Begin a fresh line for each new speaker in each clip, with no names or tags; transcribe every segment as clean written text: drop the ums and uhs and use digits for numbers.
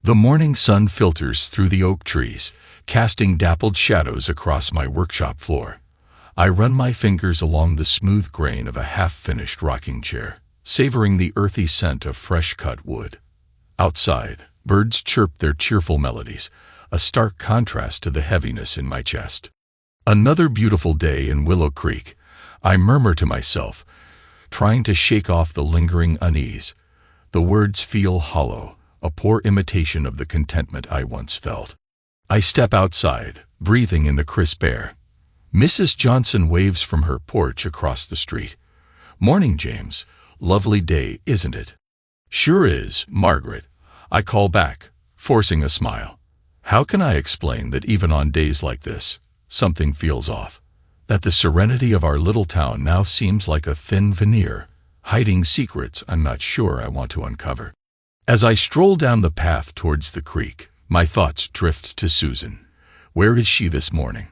The morning sun filters through the oak trees, casting dappled shadows across my workshop floor. I run my fingers along the smooth grain of a half-finished rocking chair, savoring the earthy scent of fresh-cut wood. Outside, birds chirp their cheerful melodies, a stark contrast to the heaviness in my chest. Another beautiful day in Willow Creek, I murmur to myself, trying to shake off the lingering unease. The words feel hollow, a poor imitation of the contentment I once felt. I step outside, breathing in the crisp air. Mrs. Johnson waves from her porch across the street. "Morning, James. Lovely day, isn't it?" "Sure is, Margaret," I call back, forcing a smile. How can I explain that even on days like this, something feels off? That the serenity of our little town now seems like a thin veneer, hiding secrets I'm not sure I want to uncover. As I stroll down the path towards the creek, my thoughts drift to Susan. Where is she this morning?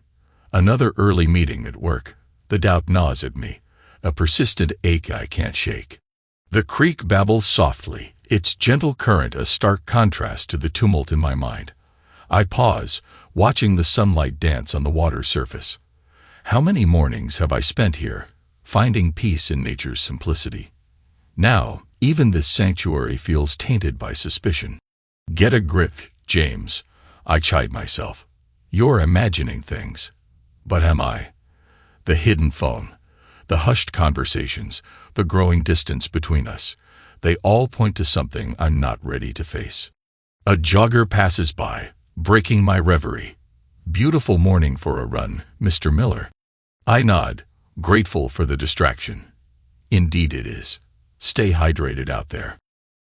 Another early meeting at work. The doubt gnaws at me, a persistent ache I can't shake. The creek babbles softly, its gentle current a stark contrast to the tumult in my mind. I pause, watching the sunlight dance on the water surface. How many mornings have I spent here, finding peace in nature's simplicity? Now, even this sanctuary feels tainted by suspicion. "Get a grip, James," I chide myself. "You're imagining things." But am I? The hidden phone, the hushed conversations, the growing distance between us, they all point to something I'm not ready to face. A jogger passes by, breaking my reverie. "Beautiful morning for a run, Mr. Miller." I nod, grateful for the distraction. Indeed it is. Stay hydrated out there.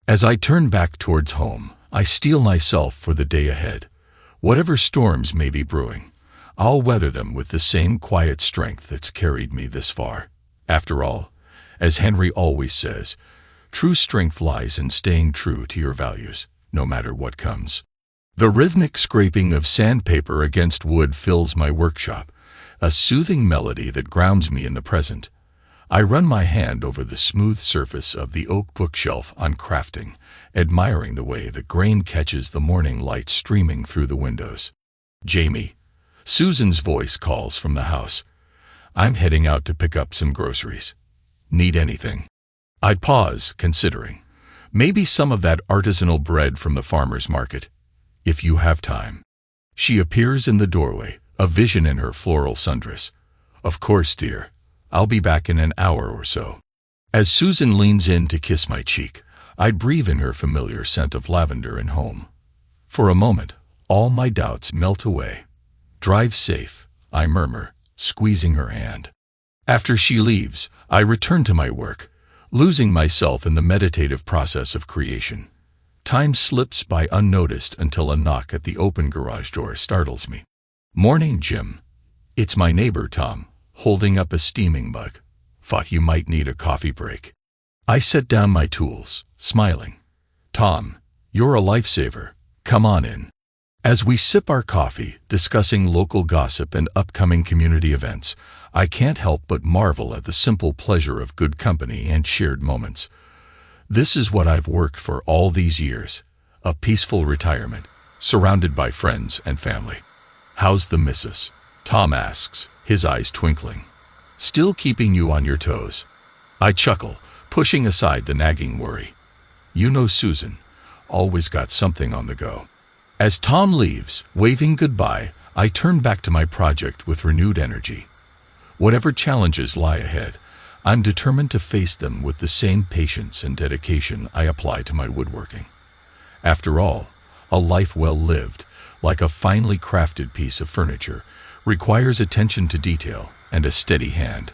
As I turn back towards home, I steel myself for the day ahead. Whatever storms may be brewing, I'll weather them with the same quiet strength that's carried me this far. After all, as Henry always says, true strength lies in staying true to your values, no matter what comes. The rhythmic scraping of sandpaper against wood fills my workshop, a soothing melody that grounds me in the present. I run my hand over the smooth surface of the oak bookshelf on crafting, admiring the way the grain catches the morning light streaming through the windows. "Jamie," Susan's voice calls from the house. "I'm heading out to pick up some groceries. Need anything?" I pause, considering. Maybe some of that artisanal bread from the farmer's market, if you have time. She appears in the doorway, a vision in her floral sundress. "Of course, dear. I'll be back in an hour or so." As Susan leans in to kiss my cheek, I breathe in her familiar scent of lavender and home. For a moment, all my doubts melt away. "Drive safe," I murmur, squeezing her hand. After she leaves, I return to my work, losing myself in the meditative process of creation. Time slips by unnoticed until a knock at the open garage door startles me. "Morning, Jim." It's my neighbor, Tom, holding up a steaming mug. "Thought you might need a coffee break." I set down my tools, smiling. "Tom, you're a lifesaver. Come on in." As we sip our coffee, discussing local gossip and upcoming community events, I can't help but marvel at the simple pleasure of good company and shared moments. This is what I've worked for all these years, a peaceful retirement, surrounded by friends and family. "How's the missus?" Tom asks, his eyes twinkling. "Still keeping you on your toes?" I chuckle, pushing aside the nagging worry. You know Susan, always got something on the go. As Tom leaves, waving goodbye, I turn back to my project with renewed energy. Whatever challenges lie ahead, I'm determined to face them with the same patience and dedication I apply to my woodworking. After all, a life well lived, like a finely crafted piece of furniture, requires attention to detail and a steady hand.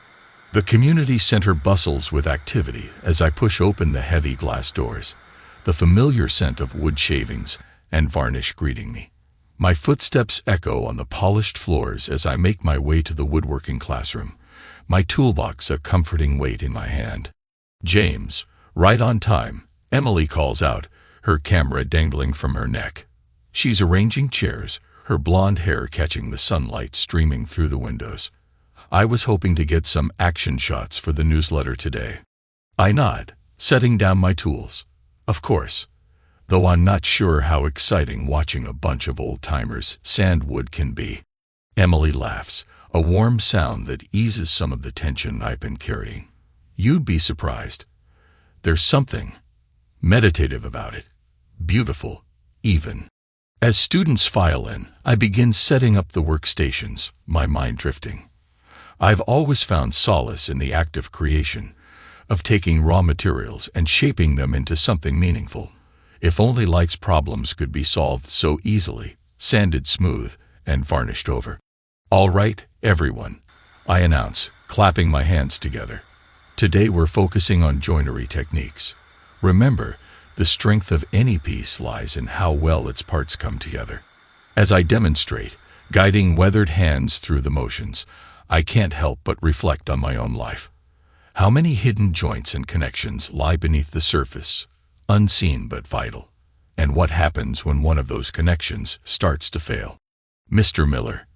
The community center bustles with activity as I push open the heavy glass doors, the familiar scent of wood shavings and varnish greeting me. My footsteps echo on the polished floors as I make my way to the woodworking classroom, my toolbox a comforting weight in my hand. "James, right on time," Emily calls out, her camera dangling from her neck. She's arranging chairs, her blonde hair catching the sunlight streaming through the windows. "I was hoping to get some action shots for the newsletter today." I nod, setting down my tools. "Of course. though I'm not sure how exciting watching a bunch of old-timers sand wood can be. Emily laughs, a warm sound that eases some of the tension I've been carrying. You'd be surprised. There's something meditative about it. Beautiful, even. As students file in, I begin setting up the workstations, my mind drifting. I've always found solace in the act of creation, of taking raw materials and shaping them into something meaningful. If only life's problems could be solved so easily, sanded smooth and varnished over. All right, everyone, I announce, clapping my hands together. Today we're focusing on joinery techniques. Remember, the strength of any piece lies in how well its parts come together. As I demonstrate, guiding weathered hands through the motions, I can't help but reflect on my own life. How many hidden joints and connections lie beneath the surface, unseen but vital? And what happens when one of those connections starts to fail? Mr. Miller.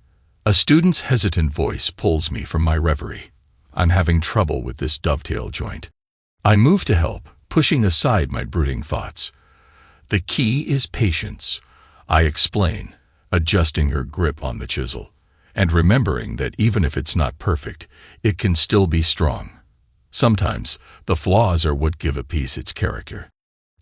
A student's hesitant voice pulls me from my reverie. I'm having trouble with this dovetail joint. I move to help, pushing aside my brooding thoughts. The key is patience, I explain, adjusting her grip on the chisel, and remembering that even if it's not perfect, it can still be strong. Sometimes, the flaws are what give a piece its character.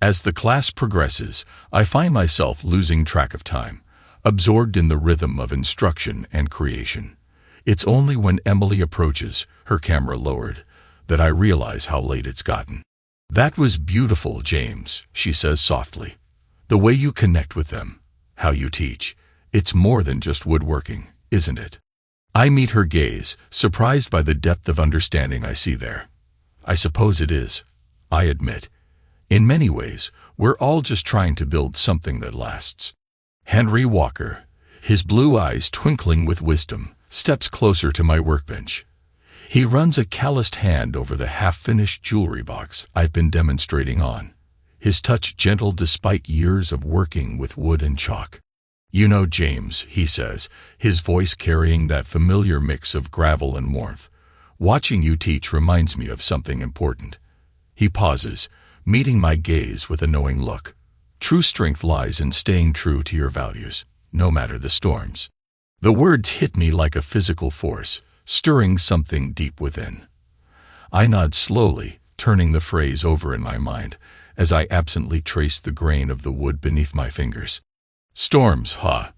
As the class progresses, I find myself losing track of time, absorbed in the rhythm of instruction and creation. It's only when Emily approaches, her camera lowered, that I realize how late it's gotten. That was beautiful, James, she says softly. The way you connect with them, how you teach, it's more than just woodworking, isn't it? I meet her gaze, surprised by the depth of understanding I see there. I suppose it is, I admit. In many ways, we're all just trying to build something that lasts. Henry Walker, his blue eyes twinkling with wisdom, steps closer to my workbench. He runs a calloused hand over the half-finished jewelry box I've been demonstrating on, his touch gentle despite years of working with wood and chalk. You know, James, he says, his voice carrying that familiar mix of gravel and warmth. Watching you teach reminds me of something important. He pauses, meeting my gaze with a knowing look. True strength lies in staying true to your values, no matter the storms. The words hit me like a physical force, stirring something deep within. I nod slowly, turning the phrase over in my mind, as I absently trace the grain of the wood beneath my fingers. Storms, huh?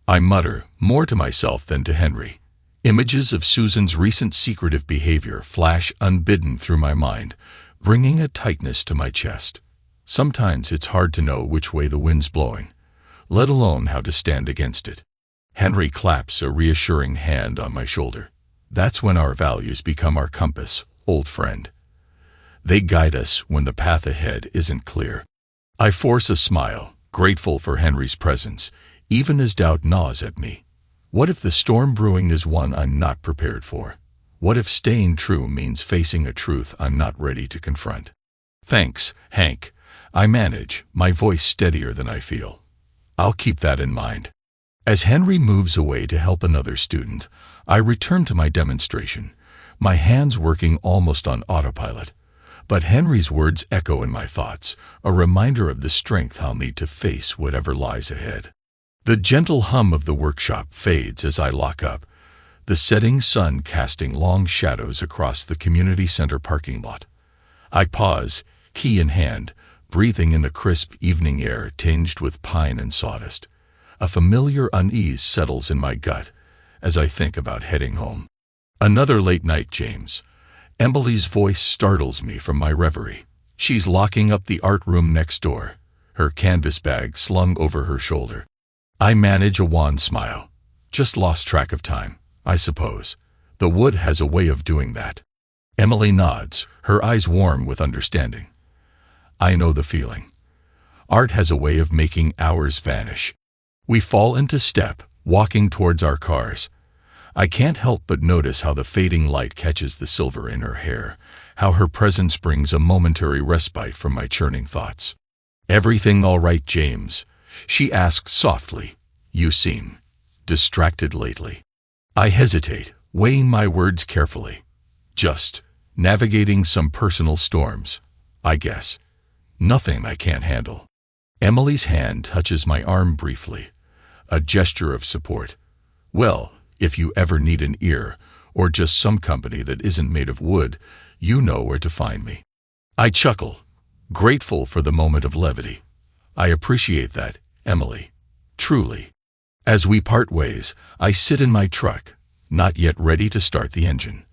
I mutter, more to myself than to Henry. Images of Susan's recent secretive behavior flash unbidden through my mind, bringing a tightness to my chest. Sometimes it's hard to know which way the wind's blowing, let alone how to stand against it. Henry claps a reassuring hand on my shoulder. That's when our values become our compass, old friend. They guide us when the path ahead isn't clear. I force a smile, grateful for Henry's presence, even as doubt gnaws at me. What if the storm brewing is one I'm not prepared for? What if staying true means facing a truth I'm not ready to confront? Thanks, Hank. I manage, my voice steadier than I feel. I'll keep that in mind. As Henry moves away to help another student, I return to my demonstration, my hands working almost on autopilot. But Henry's words echo in my thoughts, a reminder of the strength I'll need to face whatever lies ahead. The gentle hum of the workshop fades as I lock up, the setting sun casting long shadows across the community center parking lot. I pause, key in hand, breathing in the crisp evening air tinged with pine and sawdust. A familiar unease settles in my gut as I think about heading home. Another late night, James. Emily's voice startles me from my reverie. She's locking up the art room next door, her canvas bag slung over her shoulder. I manage a wan smile. Just lost track of time, I suppose. The wood has a way of doing that. Emily nods, her eyes warm with understanding. I know the feeling. Art has a way of making hours vanish. We fall into step, walking towards our cars. I can't help but notice how the fading light catches the silver in her hair, how her presence brings a momentary respite from my churning thoughts. Everything all right, James? She asks softly. You seem distracted lately. I hesitate, weighing my words carefully. Just navigating some personal storms, I guess. Nothing I can't handle. Emily's hand touches my arm briefly, a gesture of support. Well, if you ever need an ear, or just some company that isn't made of wood, you know where to find me. I chuckle, grateful for the moment of levity. I appreciate that, Emily. Truly. As we part ways, I sit in my truck, not yet ready to start the engine.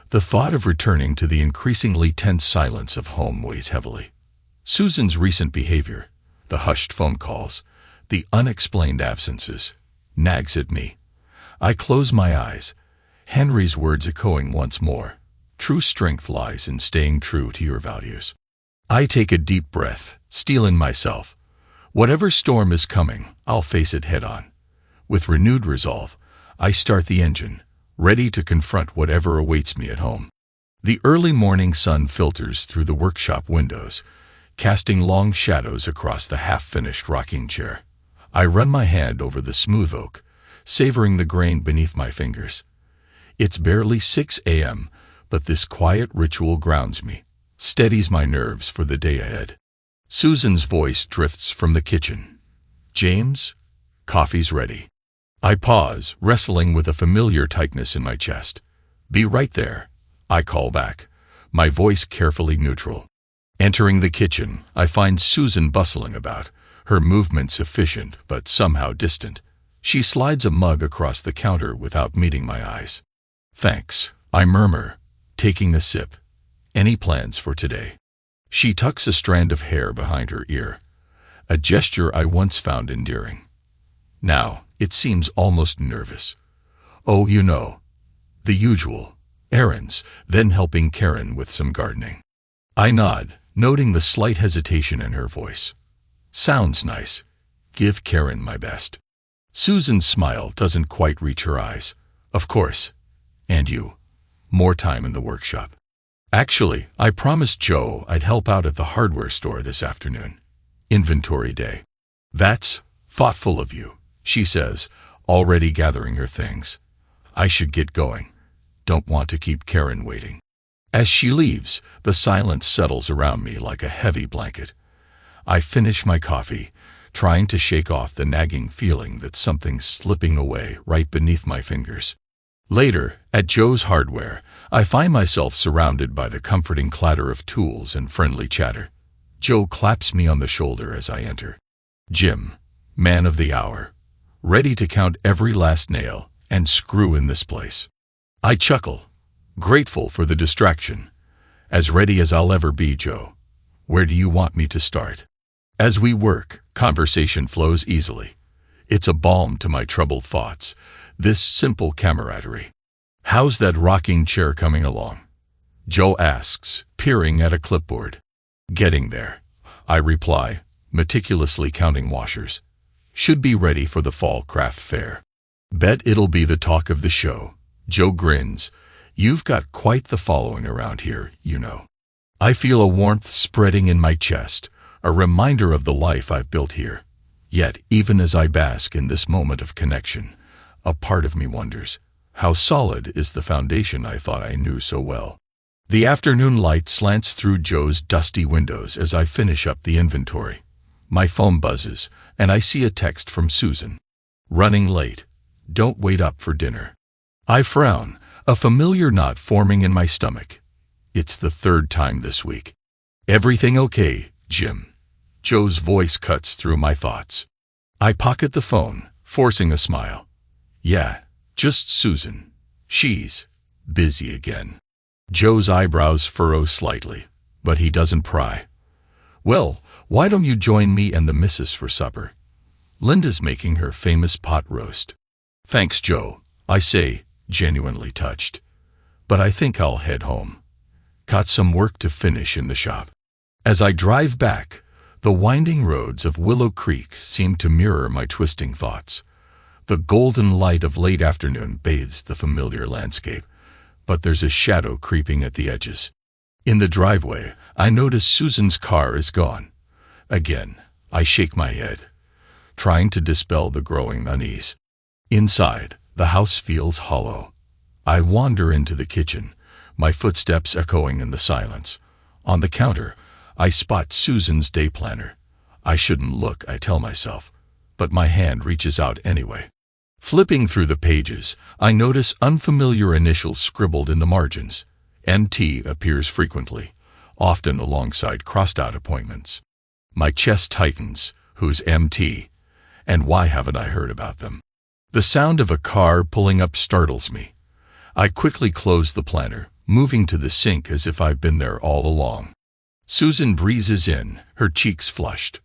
The thought of returning to the increasingly tense silence of home weighs heavily. Susan's recent behavior, the hushed phone calls, the unexplained absences, nags at me. I close my eyes, Henry's words echoing once more. True strength lies in staying true to your values. I take a deep breath, steeling myself. Whatever storm is coming, I'll face it head on. With renewed resolve, I start the engine, ready to confront whatever awaits me at home. The early morning sun filters through the workshop windows, casting long shadows across the half-finished rocking chair. I run my hand over the smooth oak, savoring the grain beneath my fingers. It's barely 6 a.m., but this quiet ritual grounds me, steadies my nerves for the day ahead. Susan's voice drifts from the kitchen. James, coffee's ready. I pause, wrestling with a familiar tightness in my chest. Be right there, I call back, my voice carefully neutral. Entering the kitchen, I find Susan bustling about, her movements efficient but somehow distant. She slides a mug across the counter without meeting my eyes. Thanks, I murmur, taking a sip. Any plans for today? She tucks a strand of hair behind her ear, a gesture I once found endearing. Now, it seems almost nervous. Oh, you know, the usual, errands, then helping Karen with some gardening. I nod, noting the slight hesitation in her voice. Sounds nice. Give Karen my best. Susan's smile doesn't quite reach her eyes. Of course. And you? More time in the workshop. Actually, I promised Joe I'd help out at the hardware store this afternoon. Inventory day. That's thoughtful of you, she says, already gathering her things. I should get going. Don't want to keep Karen waiting. As she leaves, the silence settles around me like a heavy blanket. I finish my coffee, trying to shake off the nagging feeling that something's slipping away right beneath my fingers. Later, at Joe's Hardware, I find myself surrounded by the comforting clatter of tools and friendly chatter. Joe claps me on the shoulder as I enter. Jim, man of the hour, ready to count every last nail and screw in this place. I chuckle, grateful for the distraction. As ready as I'll ever be, Joe. Where do you want me to start? As we work, conversation flows easily. It's a balm to my troubled thoughts, this simple camaraderie. How's that rocking chair coming along? Joe asks, peering at a clipboard. Getting there, I reply, meticulously counting washers. Should be ready for the fall craft fair. Bet it'll be the talk of the show. Joe grins. You've got quite the following around here, you know. I feel a warmth spreading in my chest, a reminder of the life I've built here. Yet, even as I bask in this moment of connection, a part of me wonders, how solid is the foundation I thought I knew so well? The afternoon light slants through Joe's dusty windows as I finish up the inventory. My phone buzzes, and I see a text from Susan. Running late. Don't wait up for dinner. I frown, a familiar knot forming in my stomach. It's the third time this week. Everything okay, Jim? Joe's voice cuts through my thoughts. I pocket the phone, forcing a smile. Yeah, just Susan. She's busy again. Joe's eyebrows furrow slightly, but he doesn't pry. Well, why don't you join me and the missus for supper? Linda's making her famous pot roast. Thanks, Joe, I say, genuinely touched. But I think I'll head home. Got some work to finish in the shop. As I drive back, the winding roads of Willow Creek seem to mirror my twisting thoughts. The golden light of late afternoon bathes the familiar landscape, but there's a shadow creeping at the edges. In the driveway, I notice Susan's car is gone. Again, I shake my head, trying to dispel the growing unease. Inside, the house feels hollow. I wander into the kitchen, my footsteps echoing in the silence. On the counter, I spot Susan's day planner. I shouldn't look, I tell myself, but my hand reaches out anyway. Flipping through the pages, I notice unfamiliar initials scribbled in the margins. MT appears frequently, often alongside crossed-out appointments. My chest tightens. Who's MT? And why haven't I heard about them? The sound of a car pulling up startles me. I quickly close the planner, moving to the sink as if I've been there all along. Susan breezes in, her cheeks flushed.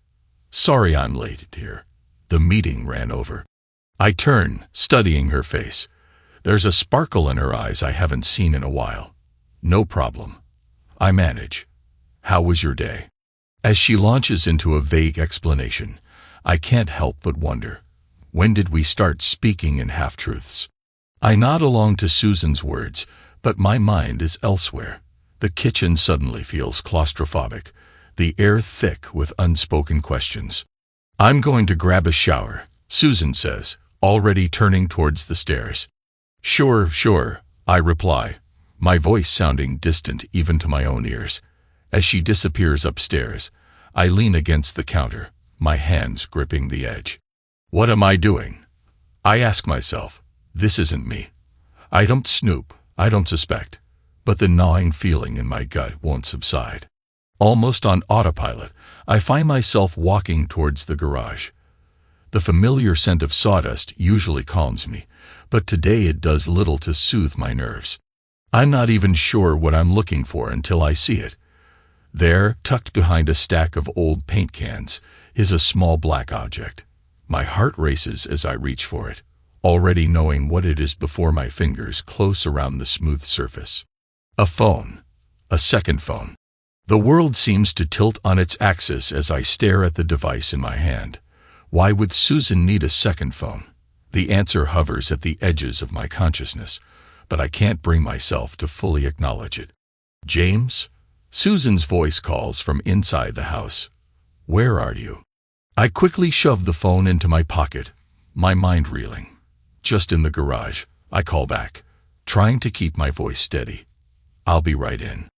Sorry I'm late, dear. The meeting ran over. I turn, studying her face. There's a sparkle in her eyes I haven't seen in a while. No problem. I manage. How was your day? As she launches into a vague explanation, I can't help but wonder, when did we start speaking in half-truths? I nod along to Susan's words, but my mind is elsewhere. The kitchen suddenly feels claustrophobic, the air thick with unspoken questions. I'm going to grab a shower, Susan says, already turning towards the stairs. Sure, I reply, my voice sounding distant even to my own ears. As she disappears upstairs, I lean against the counter, my hands gripping the edge. What am I doing? I ask myself. This isn't me. I don't snoop, I don't suspect, but the gnawing feeling in my gut won't subside. Almost on autopilot, I find myself walking towards the garage. The familiar scent of sawdust usually calms me, but today it does little to soothe my nerves. I'm not even sure what I'm looking for until I see it. There, tucked behind a stack of old paint cans, is a small black object. My heart races as I reach for it, already knowing what it is before my fingers close around the smooth surface. A phone. A second phone. The world seems to tilt on its axis as I stare at the device in my hand. Why would Susan need a second phone? The answer hovers at the edges of my consciousness, but I can't bring myself to fully acknowledge it. James? Susan's voice calls from inside the house. Where are you? I quickly shove the phone into my pocket, my mind reeling. Just in the garage, I call back, trying to keep my voice steady. I'll be right in.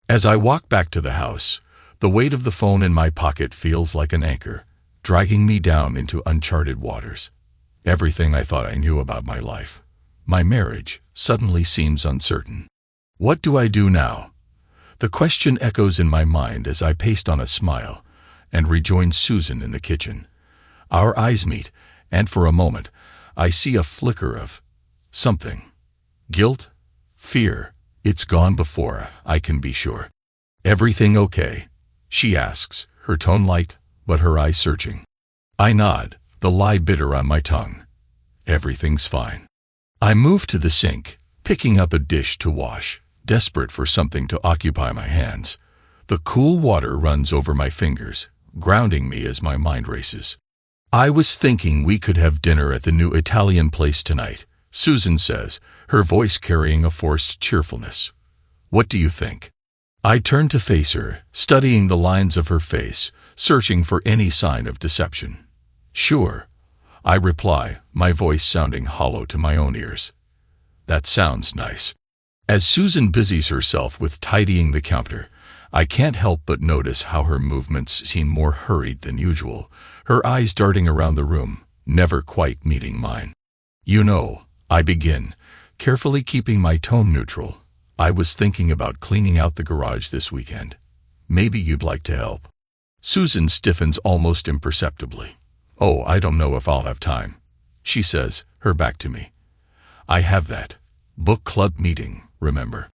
As I walk back to the house, the weight of the phone in my pocket feels like an anchor, dragging me down into uncharted waters. Everything I thought I knew about my life, my marriage, suddenly seems uncertain. What do I do now? The question echoes in my mind as I paste on a smile and rejoin Susan in the kitchen. Our eyes meet, and for a moment, I see a flicker of something. Guilt? Fear? It's gone before I can be sure. Everything okay? She asks, her tone light, but her eyes searching. I nod, the lie bitter on my tongue. Everything's fine. I move to the sink, picking up a dish to wash, desperate for something to occupy my hands. The cool water runs over my fingers, grounding me as my mind races. I was thinking we could have dinner at the new Italian place tonight, Susan says, her voice carrying a forced cheerfulness. What do you think? I turn to face her, studying the lines of her face, searching for any sign of deception. Sure, I reply, my voice sounding hollow to my own ears. That sounds nice. As Susan busies herself with tidying the counter, I can't help but notice how her movements seem more hurried than usual, her eyes darting around the room, never quite meeting mine. You know, I begin, carefully keeping my tone neutral. I was thinking about cleaning out the garage this weekend. Maybe you'd like to help. Susan stiffens almost imperceptibly. Oh, I don't know if I'll have time, she says, her back to me. I have that book club meeting, remember?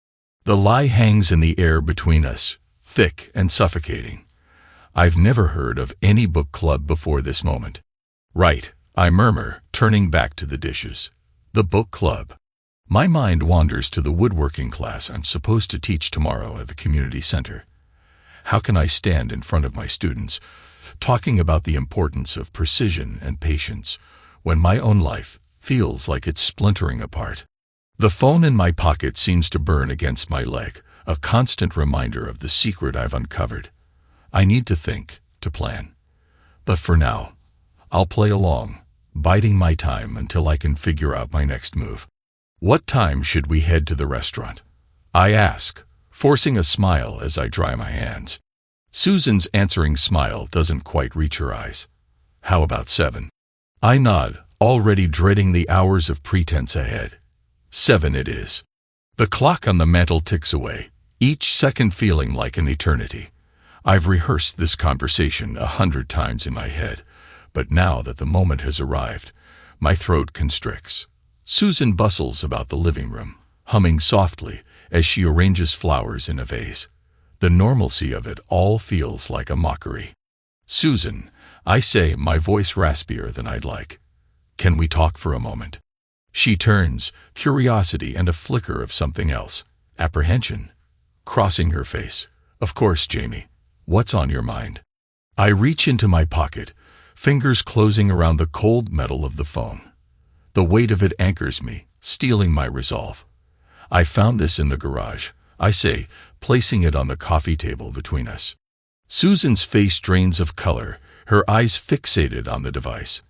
The lie hangs in the air between us, thick and suffocating. I've never heard of any book club before this moment. Right, I murmur, turning back to the dishes. The book club. My mind wanders to the woodworking class I'm supposed to teach tomorrow at the community center. How can I stand in front of my students, talking about the importance of precision and patience, when my own life feels like it's splintering apart? The phone in my pocket seems to burn against my leg, a constant reminder of the secret I've uncovered. I need to think, to plan. But for now, I'll play along, biding my time until I can figure out my next move. What time should we head to the restaurant? I ask, forcing a smile as I dry my hands. Susan's answering smile doesn't quite reach her eyes. How about 7? I nod, already dreading the hours of pretense ahead. 7 it is. The clock on the mantel ticks away, each second feeling like an eternity. I've rehearsed this conversation 100 times in my head, but now that the moment has arrived, my throat constricts. Susan bustles about the living room, humming softly as she arranges flowers in a vase. The normalcy of it all feels like a mockery. Susan, I say, my voice raspier than I'd like. Can we talk for a moment? She turns, curiosity and a flicker of something else, apprehension, crossing her face. Of course, Jamie. What's on your mind? I reach into my pocket, fingers closing around the cold metal of the phone. The weight of it anchors me, stealing my resolve. I found this in the garage, I say, placing it on the coffee table between us. Susan's face drains of color, her eyes fixated on the device.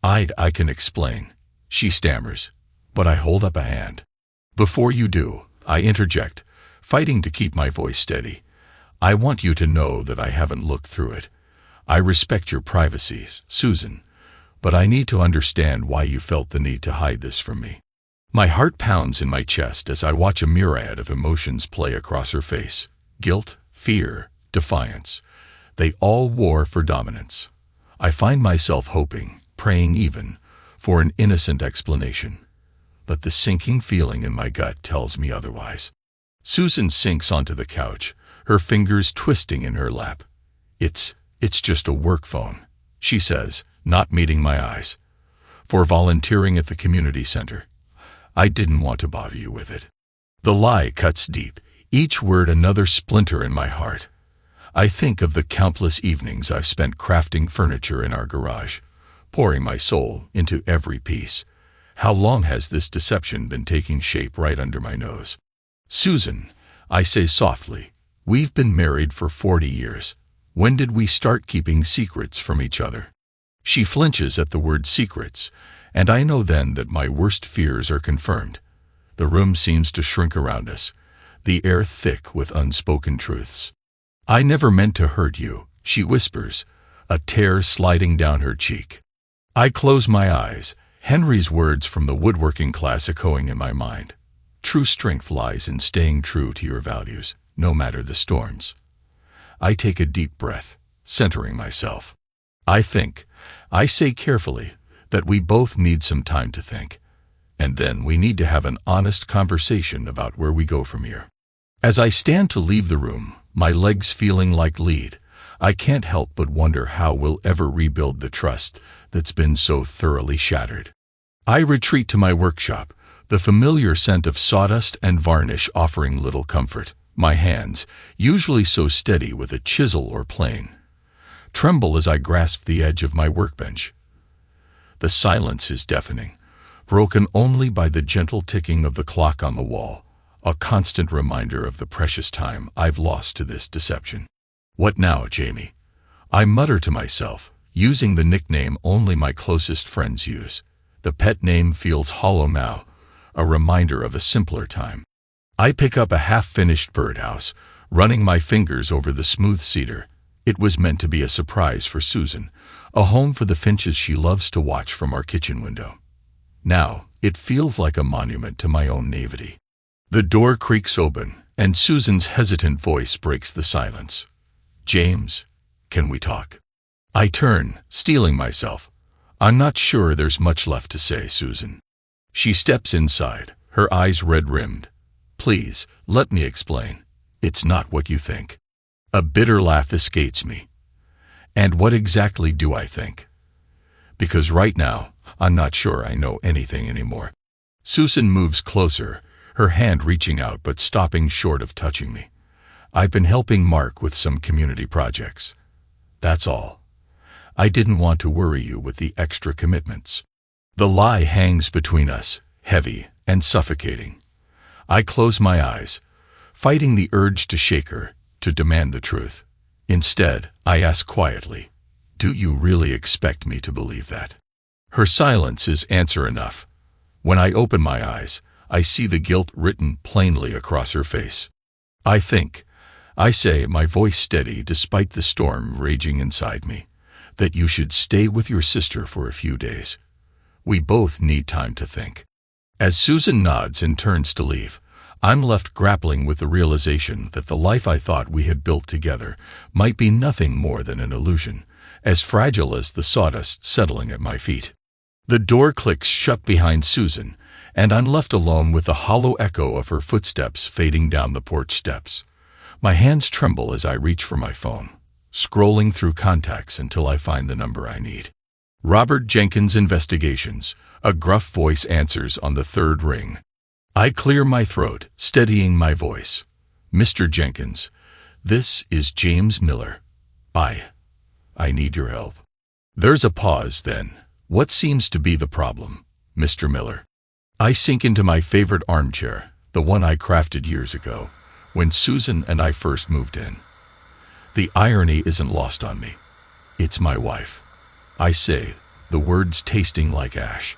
I can explain, she stammers, but I hold up a hand. Before you do, I interject, fighting to keep my voice steady. I want you to know that I haven't looked through it. I respect your privacy, Susan, but I need to understand why you felt the need to hide this from me. My heart pounds in my chest as I watch a myriad of emotions play across her face. Guilt, fear, defiance. They all war for dominance. I find myself hoping, praying even, for an innocent explanation. But the sinking feeling in my gut tells me otherwise. Susan sinks onto the couch, her fingers twisting in her lap. It's just a work phone, she says, not meeting my eyes. For volunteering at the community center. I didn't want to bother you with it. The lie cuts deep, each word another splinter in my heart. I think of the countless evenings I've spent crafting furniture in our garage, pouring my soul into every piece. How long has this deception been taking shape right under my nose? Susan, I say softly, we've been married for 40 years. When did we start keeping secrets from each other? She flinches at the word secrets, and I know then that my worst fears are confirmed. The room seems to shrink around us, the air thick with unspoken truths. I never meant to hurt you, she whispers, a tear sliding down her cheek. I close my eyes, Henry's words from the woodworking class echoing in my mind. True strength lies in staying true to your values, no matter the storms. I take a deep breath, centering myself. I say carefully, that we both need some time to think. And then we need to have an honest conversation about where we go from here. As I stand to leave the room, my legs feeling like lead, I can't help but wonder how we'll ever rebuild the trust that's been so thoroughly shattered. I retreat to my workshop, the familiar scent of sawdust and varnish offering little comfort. My hands, usually so steady with a chisel or plane, tremble as I grasp the edge of my workbench. The silence is deafening, broken only by the gentle ticking of the clock on the wall, a constant reminder of the precious time I've lost to this deception. What now, Jamie? I mutter to myself, using the nickname only my closest friends use. The pet name feels hollow now, a reminder of a simpler time. I pick up a half-finished birdhouse, running my fingers over the smooth cedar. It was meant to be a surprise for Susan, a home for the finches she loves to watch from our kitchen window. Now, it feels like a monument to my own naivety. The door creaks open, and Susan's hesitant voice breaks the silence. James, can we talk? I turn, steeling myself. I'm not sure there's much left to say, Susan. She steps inside, her eyes red-rimmed. Please, let me explain. It's not what you think. A bitter laugh escapes me. And what exactly do I think? Because right now, I'm not sure I know anything anymore. Susan moves closer, her hand reaching out but stopping short of touching me. I've been helping Mark with some community projects. That's all. I didn't want to worry you with the extra commitments. The lie hangs between us, heavy and suffocating. I close my eyes, fighting the urge to shake her, to demand the truth. Instead, I ask quietly, do you really expect me to believe that? Her silence is answer enough. When I open my eyes, I see the guilt written plainly across her face. I I say, my voice steady despite the storm raging inside me, that you should stay with your sister for a few days. We both need time to think. As Susan nods and turns to leave, I'm left grappling with the realization that the life I thought we had built together might be nothing more than an illusion, as fragile as the sawdust settling at my feet. The door clicks shut behind Susan, and I'm left alone with the hollow echo of her footsteps fading down the porch steps. My hands tremble as I reach for my phone, scrolling through contacts until I find the number I need. Robert Jenkins Investigations, a gruff voice answers on the third ring. I clear my throat, steadying my voice. Mr. Jenkins, this is James Miller. I need your help. There's a pause then. What seems to be the problem, Mr. Miller? I sink into my favorite armchair, the one I crafted years ago, when Susan and I first moved in. The irony isn't lost on me. It's my wife. I say, the words tasting like ash.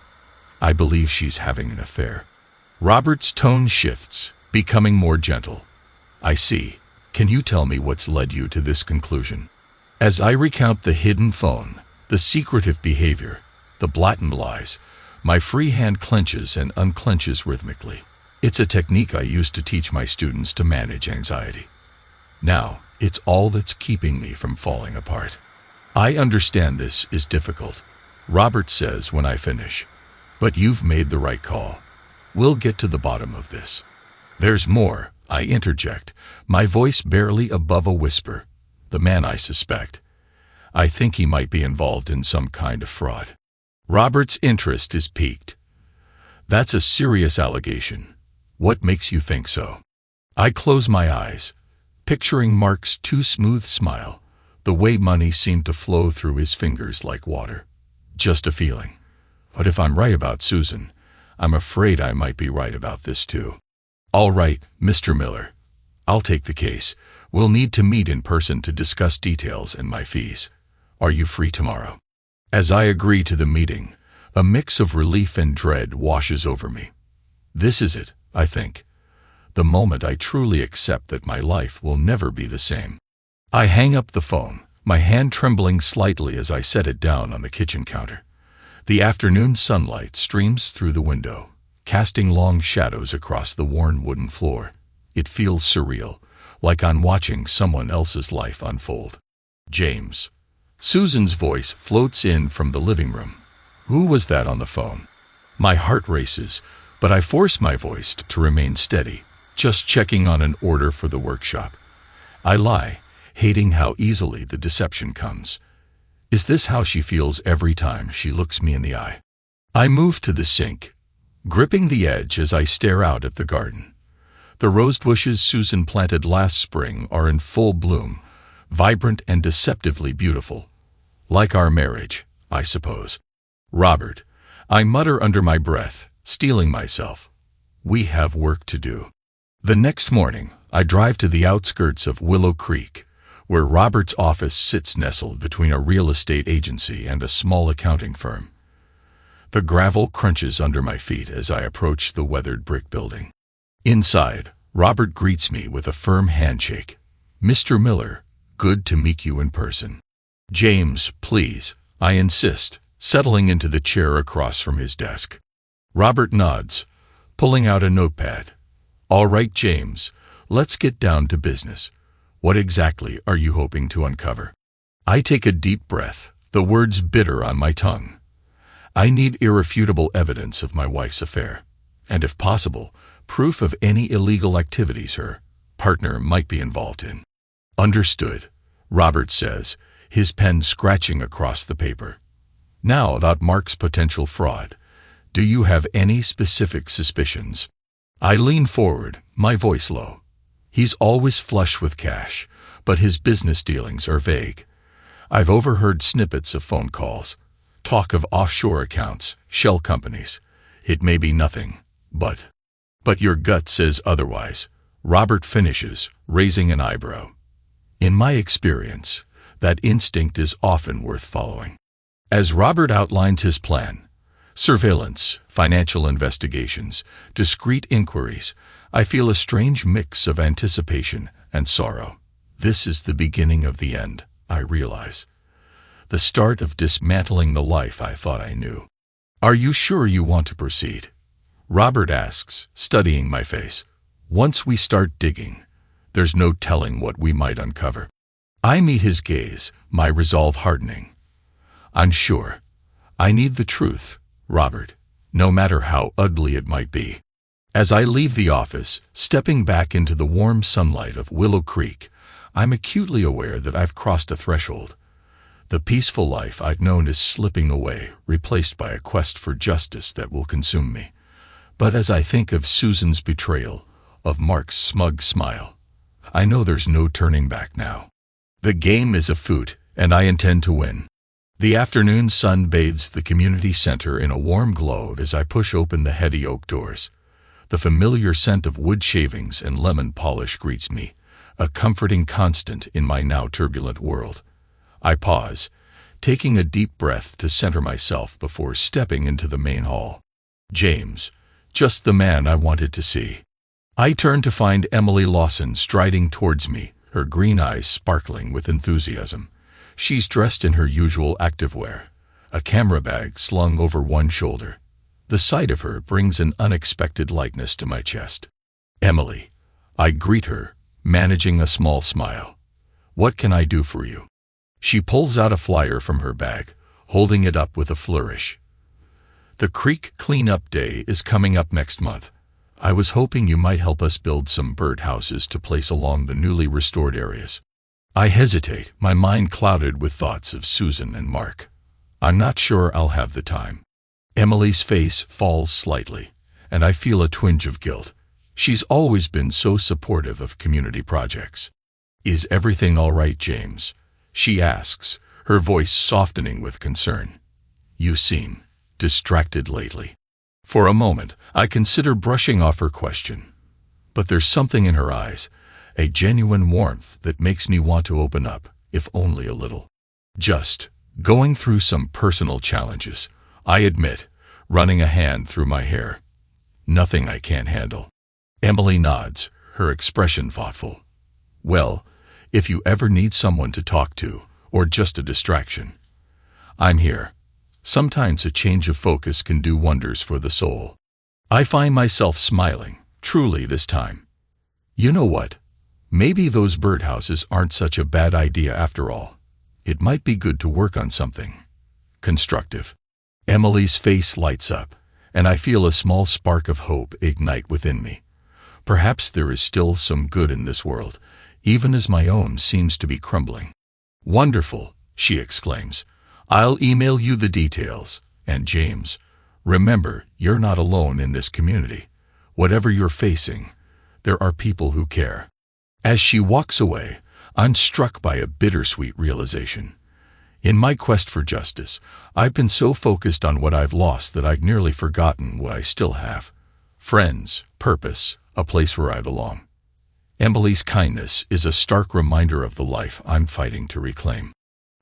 I believe she's having an affair. Robert's tone shifts, becoming more gentle. I see. Can you tell me what's led you to this conclusion? As I recount the hidden phone, the secretive behavior, the blatant lies, my free hand clenches and unclenches rhythmically. It's a technique I used to teach my students to manage anxiety. Now, it's all that's keeping me from falling apart. I understand this is difficult, Robert says when I finish. But you've made the right call. We'll get to the bottom of this. There's more, I interject, my voice barely above a whisper. The man I suspect. I think he might be involved in some kind of fraud. Robert's interest is piqued. That's a serious allegation. What makes you think so? I close my eyes, picturing Mark's too smooth smile, the way money seemed to flow through his fingers like water. Just a feeling. But if I'm right about Susan, I'm afraid I might be right about this too. All right, Mr. Miller. I'll take the case. We'll need to meet in person to discuss details and my fees. Are you free tomorrow? As I agree to the meeting, a mix of relief and dread washes over me. This is it, I think. The moment I truly accept that my life will never be the same. I hang up the phone, my hand trembling slightly as I set it down on the kitchen counter. The afternoon sunlight streams through the window, casting long shadows across the worn wooden floor. It feels surreal, like I'm watching someone else's life unfold. James. Susan's voice floats in from the living room. Who was that on the phone? My heart races, but I force my voice to remain steady, just checking on an order for the workshop. I lie, hating how easily the deception comes. Is this how she feels every time she looks me in the eye? I move to the sink, gripping the edge as I stare out at the garden. The rose bushes Susan planted last spring are in full bloom, vibrant and deceptively beautiful. Like our marriage, I suppose. Robert, I mutter under my breath, steeling myself. We have work to do. The next morning, I drive to the outskirts of Willow Creek, where Robert's office sits nestled between a real estate agency and a small accounting firm. The gravel crunches under my feet as I approach the weathered brick building. Inside, Robert greets me with a firm handshake. Mr. Miller, good to meet you in person. James, please, I insist, settling into the chair across from his desk. Robert nods, pulling out a notepad. All right, James, let's get down to business. What exactly are you hoping to uncover? I take a deep breath, the words bitter on my tongue. I need irrefutable evidence of my wife's affair, and if possible, proof of any illegal activities her partner might be involved in. Understood, Robert says, his pen scratching across the paper. Now about Mark's potential fraud. Do you have any specific suspicions? I lean forward, my voice low. He's always flush with cash, but his business dealings are vague. I've overheard snippets of phone calls, talk of offshore accounts, shell companies. It may be nothing, but your gut says otherwise, Robert finishes, raising an eyebrow. In my experience, that instinct is often worth following. As Robert outlines his plan, surveillance, financial investigations, discreet inquiries, I feel a strange mix of anticipation and sorrow. This is the beginning of the end, I realize. The start of dismantling the life I thought I knew. Are you sure you want to proceed? Robert asks, studying my face. Once we start digging, there's no telling what we might uncover. I meet his gaze, my resolve hardening. I'm sure. I need the truth, Robert, no matter how ugly it might be. As I leave the office, stepping back into the warm sunlight of Willow Creek, I'm acutely aware that I've crossed a threshold. The peaceful life I've known is slipping away, replaced by a quest for justice that will consume me. But as I think of Susan's betrayal, of Mark's smug smile, I know there's no turning back now. The game is afoot, and I intend to win. The afternoon sun bathes the community center in a warm glow as I push open the heavy oak doors. The familiar scent of wood shavings and lemon polish greets me, a comforting constant in my now turbulent world. I pause, taking a deep breath to center myself before stepping into the main hall. James, just the man I wanted to see. I turn to find Emily Lawson striding towards me, her green eyes sparkling with enthusiasm. She's dressed in her usual activewear, a camera bag slung over one shoulder. The sight of her brings an unexpected lightness to my chest. Emily, I greet her, managing a small smile. What can I do for you? She pulls out a flyer from her bag, holding it up with a flourish. The creek cleanup day is coming up next month. I was hoping you might help us build some birdhouses to place along the newly restored areas. I hesitate, my mind clouded with thoughts of Susan and Mark. I'm not sure I'll have the time. Emily's face falls slightly, and I feel a twinge of guilt. She's always been so supportive of community projects. Is everything all right, James? She asks, her voice softening with concern. You seem distracted lately. For a moment, I consider brushing off her question. But there's something in her eyes, a genuine warmth that makes me want to open up, if only a little. Just going through some personal challenges, I admit, running a hand through my hair. Nothing I can't handle. Emily nods, her expression thoughtful. Well, if you ever need someone to talk to, or just a distraction, I'm here. Sometimes a change of focus can do wonders for the soul. I find myself smiling, truly this time. You know what? Maybe those birdhouses aren't such a bad idea after all. It might be good to work on something constructive. Emily's face lights up, and I feel a small spark of hope ignite within me. Perhaps there is still some good in this world, even as my own seems to be crumbling. Wonderful, she exclaims. I'll email you the details. And James, remember, you're not alone in this community. Whatever you're facing, there are people who care. As she walks away, I'm struck by a bittersweet realization. In my quest for justice, I've been so focused on what I've lost that I've nearly forgotten what I still have. Friends, purpose, a place where I belong. Emily's kindness is a stark reminder of the life I'm fighting to reclaim.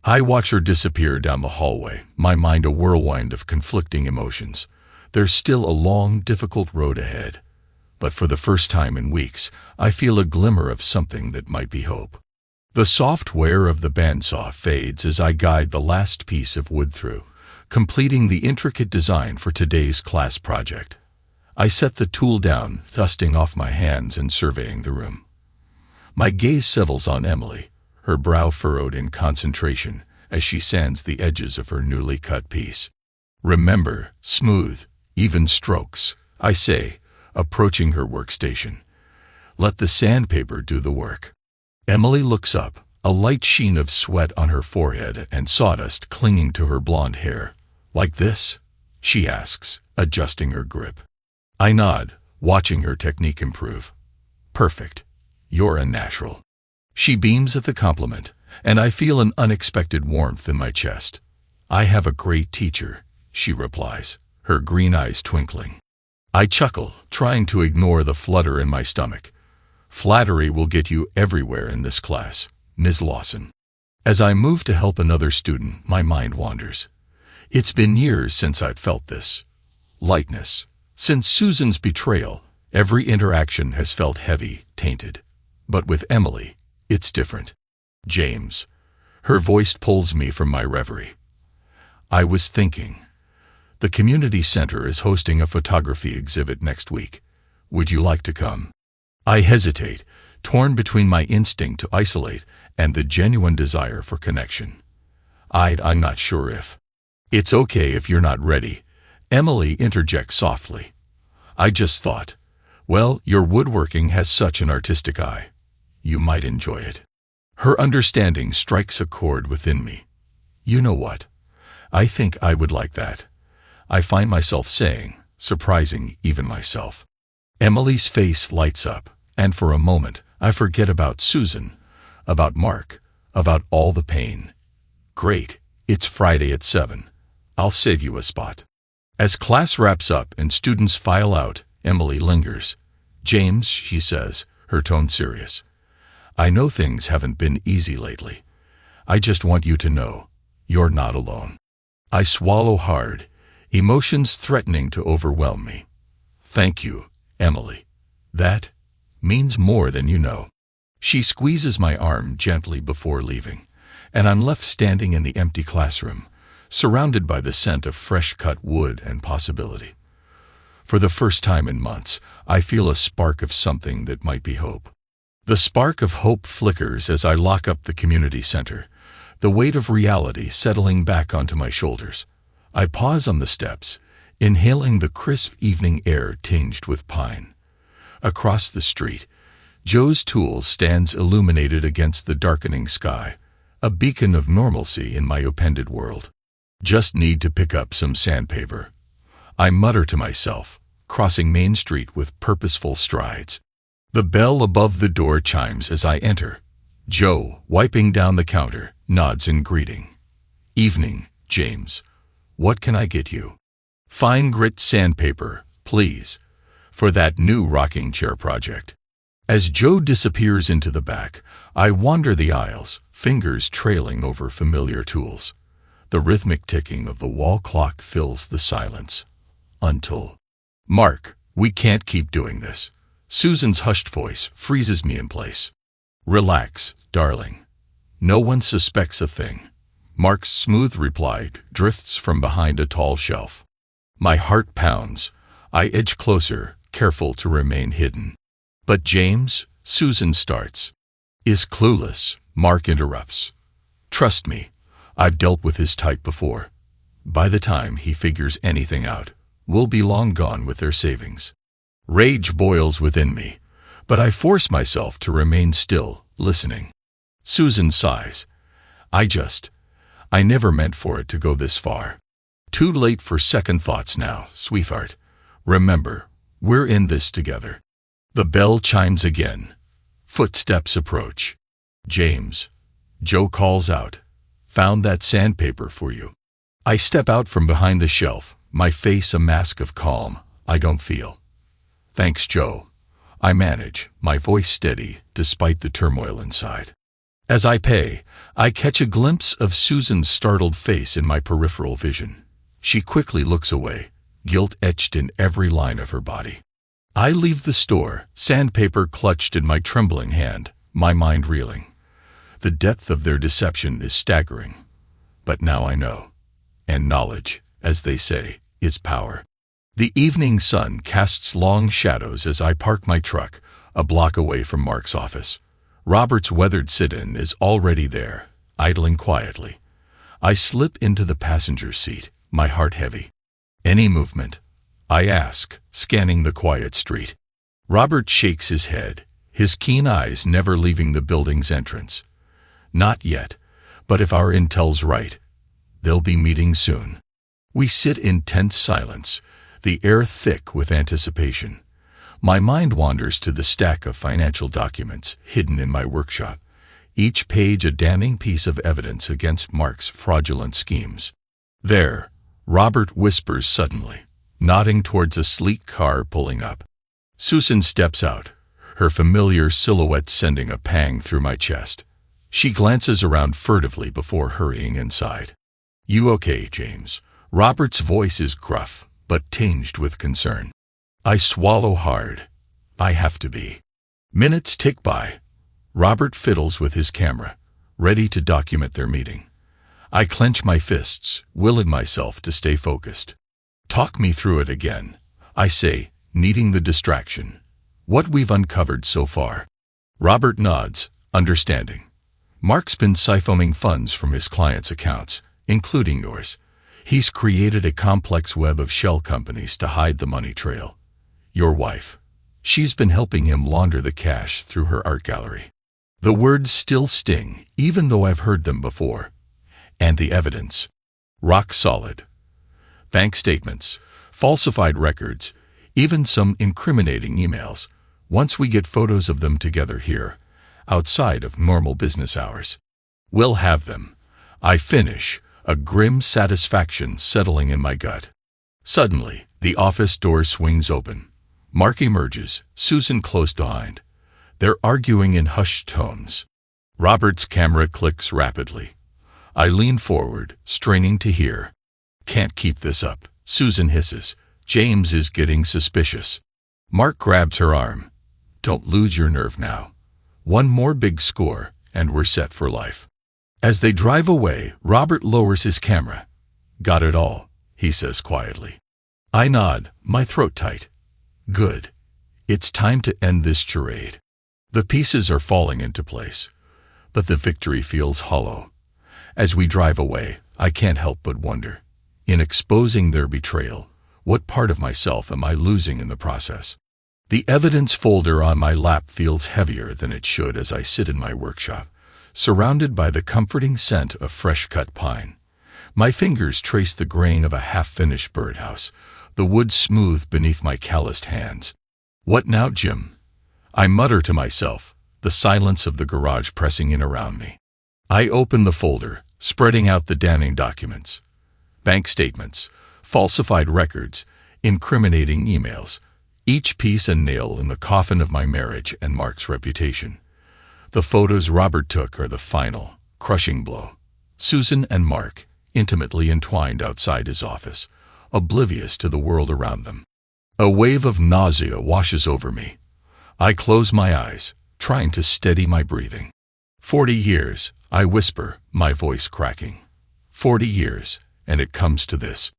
I watch her disappear down the hallway, my mind a whirlwind of conflicting emotions. There's still a long, difficult road ahead. But for the first time in weeks, I feel a glimmer of something that might be hope. The soft wear of the bandsaw fades as I guide the last piece of wood through, completing the intricate design for today's class project. I set the tool down, dusting off my hands and surveying the room. My gaze settles on Emily, her brow furrowed in concentration as she sands the edges of her newly cut piece. Remember, smooth, even strokes, I say, approaching her workstation. Let the sandpaper do the work. Emily looks up, a light sheen of sweat on her forehead and sawdust clinging to her blonde hair. Like this? She asks, adjusting her grip. I nod, watching her technique improve. Perfect. You're a natural. She beams at the compliment, and I feel an unexpected warmth in my chest. I have a great teacher, she replies, her green eyes twinkling. I chuckle, trying to ignore the flutter in my stomach. Flattery will get you everywhere in this class, Ms. Lawson. As I move to help another student, my mind wanders. It's been years since I've felt this lightness. Since Susan's betrayal, every interaction has felt heavy, tainted. But with Emily, It's different. James. Her voice pulls me from my reverie. I was thinking. The community center is hosting a photography exhibit next week. Would you like to come? I hesitate, torn between my instinct to isolate and the genuine desire for connection. I'm not sure if. It's okay if you're not ready, Emily interjects softly. I just thought, well, your woodworking has such an artistic eye. You might enjoy it. Her understanding strikes a chord within me. You know what? I think I would like that. I find myself saying, surprising even myself. Emily's face lights up, and for a moment, I forget about Susan, about Mark, about all the pain. Great, it's Friday at 7. I'll save you a spot. As class wraps up and students file out, Emily lingers. James, she says, her tone serious. I know things haven't been easy lately. I just want you to know, you're not alone. I swallow hard, emotions threatening to overwhelm me. Thank you, Emily. That means more than you know. She squeezes my arm gently before leaving, and I'm left standing in the empty classroom, surrounded by the scent of fresh-cut wood and possibility. For the first time in months, I feel a spark of something that might be hope. The spark of hope flickers as I lock up the community center, the weight of reality settling back onto my shoulders. I pause on the steps, inhaling the crisp evening air tinged with pine. Across the street, Joe's Tool stands illuminated against the darkening sky, a beacon of normalcy in my upended world. Just need to pick up some sandpaper. I mutter to myself, crossing Main Street with purposeful strides. The bell above the door chimes as I enter. Joe, wiping down the counter, nods in greeting. Evening, James. What can I get you? Fine grit sandpaper, please, for that new rocking chair project. As Joe disappears into the back, I wander the aisles, fingers trailing over familiar tools. The rhythmic ticking of the wall clock fills the silence. Until. Mark, we can't keep doing this. Susan's hushed voice freezes me in place. Relax, darling. No one suspects a thing. Mark's smooth reply drifts from behind a tall shelf. My heart pounds. I edge closer, careful to remain hidden. But James, Susan starts. Is clueless, Mark interrupts. Trust me, I've dealt with his type before. By the time he figures anything out, we'll be long gone with their savings. Rage boils within me, but I force myself to remain still, listening. Susan sighs. I never meant for it to go this far. Too late for second thoughts now, sweetheart. Remember, we're in this together. The bell chimes again. Footsteps approach. James. Joe calls out. Found that sandpaper for you. I step out from behind the shelf, my face a mask of calm I don't feel. Thanks, Joe. I manage, my voice steady despite the turmoil inside. As I pay, I catch a glimpse of Susan's startled face in my peripheral vision. She quickly looks away, guilt etched in every line of her body. I leave the store, sandpaper clutched in my trembling hand, my mind reeling. The depth of their deception is staggering. But now I know. And knowledge, as they say, is power. The evening sun casts long shadows as I park my truck, a block away from Mark's office. Robert's weathered sit-in is already there, idling quietly. I slip into the passenger seat, my heart heavy. Any movement? I ask, scanning the quiet street. Robert shakes his head, his keen eyes never leaving the building's entrance. Not yet, but if our intel's right, they'll be meeting soon. We sit in tense silence, the air thick with anticipation. My mind wanders to the stack of financial documents hidden in my workshop, each page a damning piece of evidence against Mark's fraudulent schemes. There, Robert whispers suddenly, nodding towards a sleek car pulling up. Susan steps out, her familiar silhouette sending a pang through my chest. She glances around furtively before hurrying inside. You okay, James? Robert's voice is gruff, but tinged with concern. I swallow hard. I have to be. Minutes tick by. Robert fiddles with his camera, ready to document their meeting. I clench my fists, willing myself to stay focused. Talk me through it again, I say, needing the distraction. What we've uncovered so far. Robert nods, understanding. Mark's been siphoning funds from his clients' accounts, including yours. He's created a complex web of shell companies to hide the money trail. Your wife. She's been helping him launder the cash through her art gallery. The words still sting, even though I've heard them before. And the evidence. Rock solid. Bank statements, falsified records, even some incriminating emails. Once we get photos of them together here, outside of normal business hours, we'll have them. I finish, a grim satisfaction settling in my gut. Suddenly, the office door swings open. Mark emerges, Susan close behind. They're arguing in hushed tones. Robert's camera clicks rapidly. I lean forward, straining to hear. Can't keep this up, Susan hisses. James is getting suspicious. Mark grabs her arm. Don't lose your nerve now. One more big score, and we're set for life. As they drive away, Robert lowers his camera. Got it all, he says quietly. I nod, my throat tight. Good. It's time to end this charade. The pieces are falling into place, but the victory feels hollow. As we drive away, I can't help but wonder, in exposing their betrayal, what part of myself am I losing in the process? The evidence folder on my lap feels heavier than it should as I sit in my workshop, surrounded by the comforting scent of fresh-cut pine. My fingers trace the grain of a half-finished birdhouse, the wood smooth beneath my calloused hands. What now, Jim? I mutter to myself, the silence of the garage pressing in around me. I open the folder, spreading out the damning documents. Bank statements, falsified records, incriminating emails, each piece a nail in the coffin of my marriage and Mark's reputation. The photos Robert took are the final, crushing blow. Susan and Mark, intimately entwined outside his office, oblivious to the world around them. A wave of nausea washes over me. I close my eyes, trying to steady my breathing. 40 years, I whisper, my voice cracking. 40 years, and it comes to this.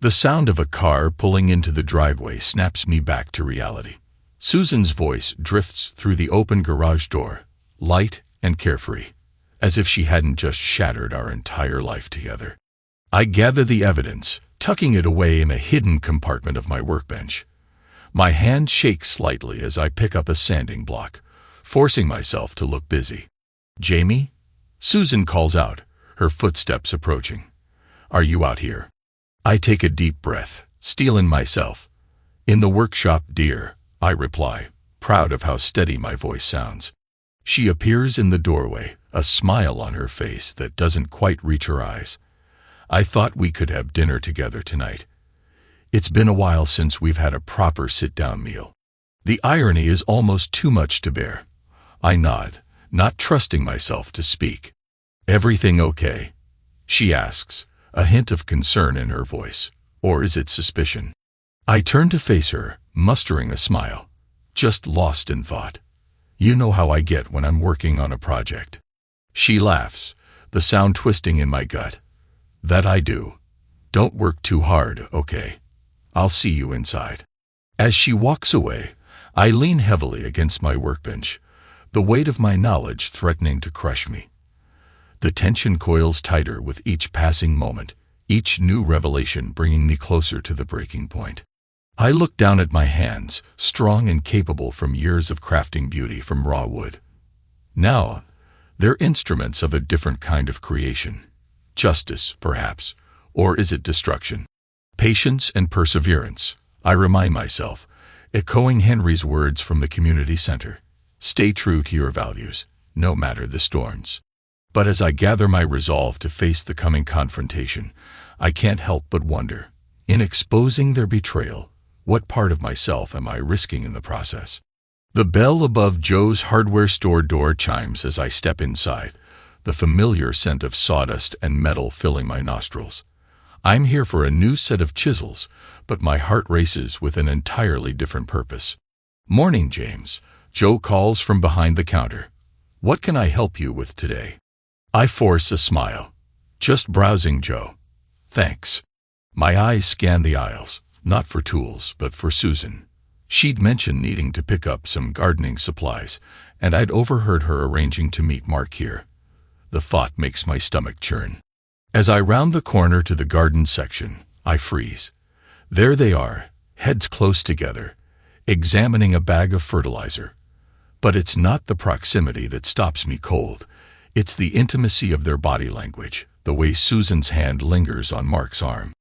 The sound of a car pulling into the driveway snaps me back to reality. Susan's voice drifts through the open garage door, light and carefree, as if she hadn't just shattered our entire life together. I gather the evidence, tucking it away in a hidden compartment of my workbench. My hand shakes slightly as I pick up a sanding block, forcing myself to look busy. Jamie? Susan calls out, her footsteps approaching. Are you out here? I take a deep breath, steeling myself. In the workshop, dear, I reply, proud of how steady my voice sounds. She appears in the doorway, a smile on her face that doesn't quite reach her eyes. I thought we could have dinner together tonight. It's been a while since we've had a proper sit-down meal. The irony is almost too much to bear. I nod, not trusting myself to speak. Everything okay? She asks, a hint of concern in her voice. Or is it suspicion? I turn to face her, mustering a smile. Just lost in thought. You know how I get when I'm working on a project. She laughs, the sound twisting in my gut. That I do. Don't work too hard, okay? I'll see you inside. As she walks away, I lean heavily against my workbench, the weight of my knowledge threatening to crush me. The tension coils tighter with each passing moment, each new revelation bringing me closer to the breaking point. I look down at my hands, strong and capable from years of crafting beauty from raw wood. Now, they're instruments of a different kind of creation. Justice, perhaps, or is it destruction? Patience and perseverance, I remind myself, echoing Henry's words from the community center. Stay true to your values, no matter the storms. But as I gather my resolve to face the coming confrontation, I can't help but wonder, in exposing their betrayal, what part of myself am I risking in the process? The bell above Joe's hardware store door chimes as I step inside, the familiar scent of sawdust and metal filling my nostrils. I'm here for a new set of chisels, but my heart races with an entirely different purpose. Morning, James. Joe calls from behind the counter. What can I help you with today? I force a smile. Just browsing, Joe. Thanks. My eyes scan the aisles, not for tools, but for Susan. She'd mentioned needing to pick up some gardening supplies, and I'd overheard her arranging to meet Mark here. The thought makes my stomach churn. As I round the corner to the garden section, I freeze. There they are, heads close together, examining a bag of fertilizer. But it's not the proximity that stops me cold. It's the intimacy of their body language, the way Susan's hand lingers on Mark's arm.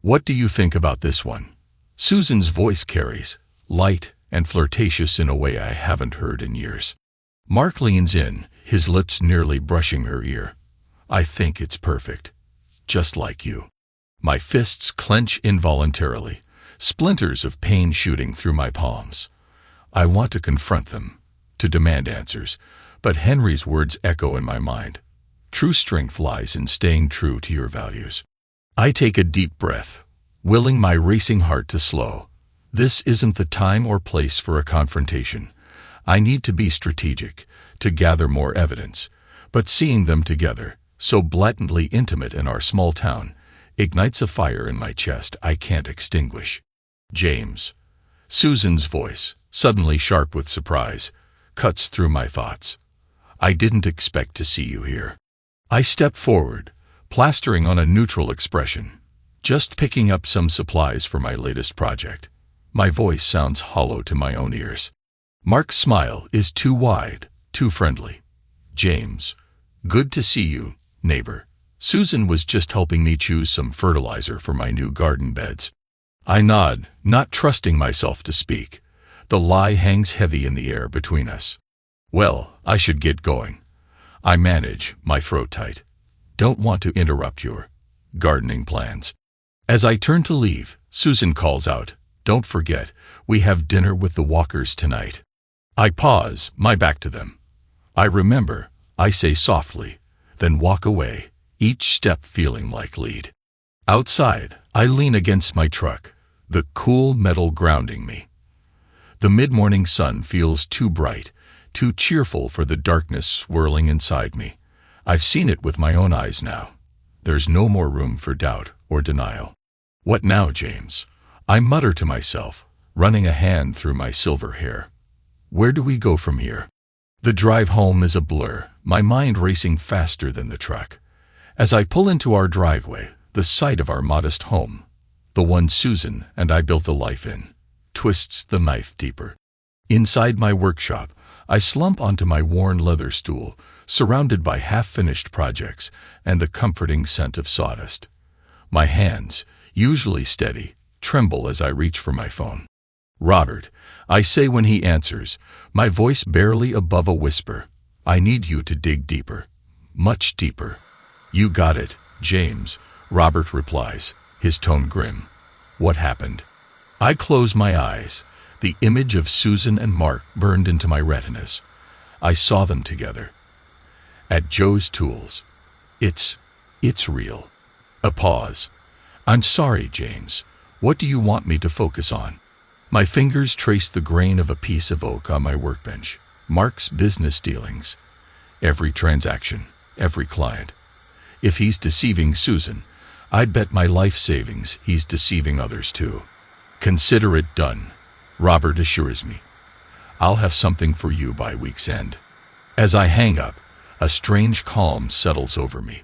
What do you think about this one? Susan's voice carries, light and flirtatious in a way I haven't heard in years. Mark leans in, his lips nearly brushing her ear. I think it's perfect. Just like you. My fists clench involuntarily, splinters of pain shooting through my palms. I want to confront them, to demand answers, but Henry's words echo in my mind. True strength lies in staying true to your values. I take a deep breath, willing my racing heart to slow. This isn't the time or place for a confrontation. I need to be strategic, to gather more evidence. But seeing them together, so blatantly intimate in our small town, ignites a fire in my chest I can't extinguish. James. Susan's voice, suddenly sharp with surprise, cuts through my thoughts. I didn't expect to see you here. I step forward, plastering on a neutral expression, just picking up some supplies for my latest project. My voice sounds hollow to my own ears. Mark's smile is too wide, too friendly. James. Good to see you, neighbor. Susan was just helping me choose some fertilizer for my new garden beds. I nod, not trusting myself to speak. The lie hangs heavy in the air between us. Well, I should get going. I manage, my throat tight. Don't want to interrupt your gardening plans. As I turn to leave, Susan calls out, Don't forget, we have dinner with the Walkers tonight. I pause, my back to them. I remember, I say softly, then walk away, each step feeling like lead. Outside, I lean against my truck, the cool metal grounding me. The mid-morning sun feels too bright, too cheerful for the darkness swirling inside me. I've seen it with my own eyes now. There's no more room for doubt or denial. What now, James? I mutter to myself, running a hand through my silver hair. Where do we go from here? The drive home is a blur, my mind racing faster than the truck. As I pull into our driveway, the sight of our modest home, the one Susan and I built a life in, twists the knife deeper. Inside my workshop, I slump onto my worn leather stool, surrounded by half-finished projects and the comforting scent of sawdust. My hands, usually steady, tremble as I reach for my phone. Robert, I say when he answers, my voice barely above a whisper. I need you to dig deeper. Much deeper. You got it, James, Robert replies, his tone grim. What happened? I close my eyes. The image of Susan and Mark burned into my retinas. I saw them together. At Joe's Tools. It's real. A pause. I'm sorry, James. What do you want me to focus on? My fingers trace the grain of a piece of oak on my workbench. Mark's business dealings. Every transaction, every client. If he's deceiving Susan, I'd bet my life savings he's deceiving others too. Consider it done, Robert assures me. I'll have something for you by week's end. As I hang up, a strange calm settles over me.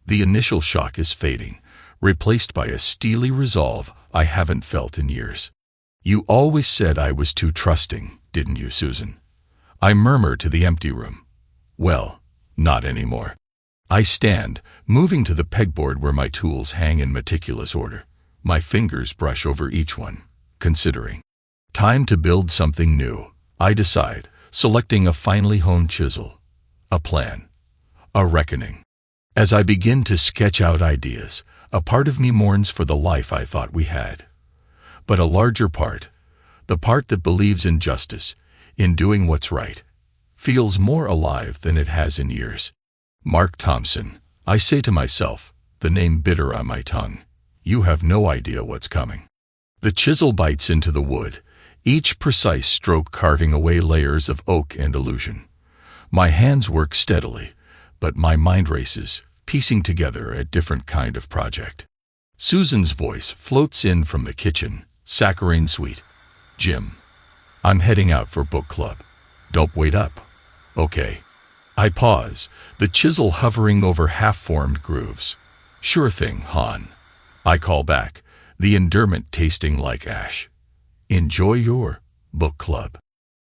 The initial shock is fading, replaced by a steely resolve I haven't felt in years. You always said I was too trusting, didn't you, Susan? I murmur to the empty room. Well, not anymore. I stand, moving to the pegboard where my tools hang in meticulous order. My fingers brush over each one, considering. Time to build something new, I decide, selecting a finely honed chisel. A plan. A reckoning. As I begin to sketch out ideas, a part of me mourns for the life I thought we had. But a larger part, the part that believes in justice, in doing what's right, feels more alive than it has in years. Mark Thompson, I say to myself, the name bitter on my tongue. You have no idea what's coming. The chisel bites into the wood, each precise stroke carving away layers of oak and illusion. My hands work steadily, but my mind races, piecing together a different kind of project. Susan's voice floats in from the kitchen, saccharine sweet. Jim, I'm heading out for book club. Don't wait up. Okay. I pause, the chisel hovering over half-formed grooves. Sure thing, hon. I call back, the endearment tasting like ash. Enjoy your book club.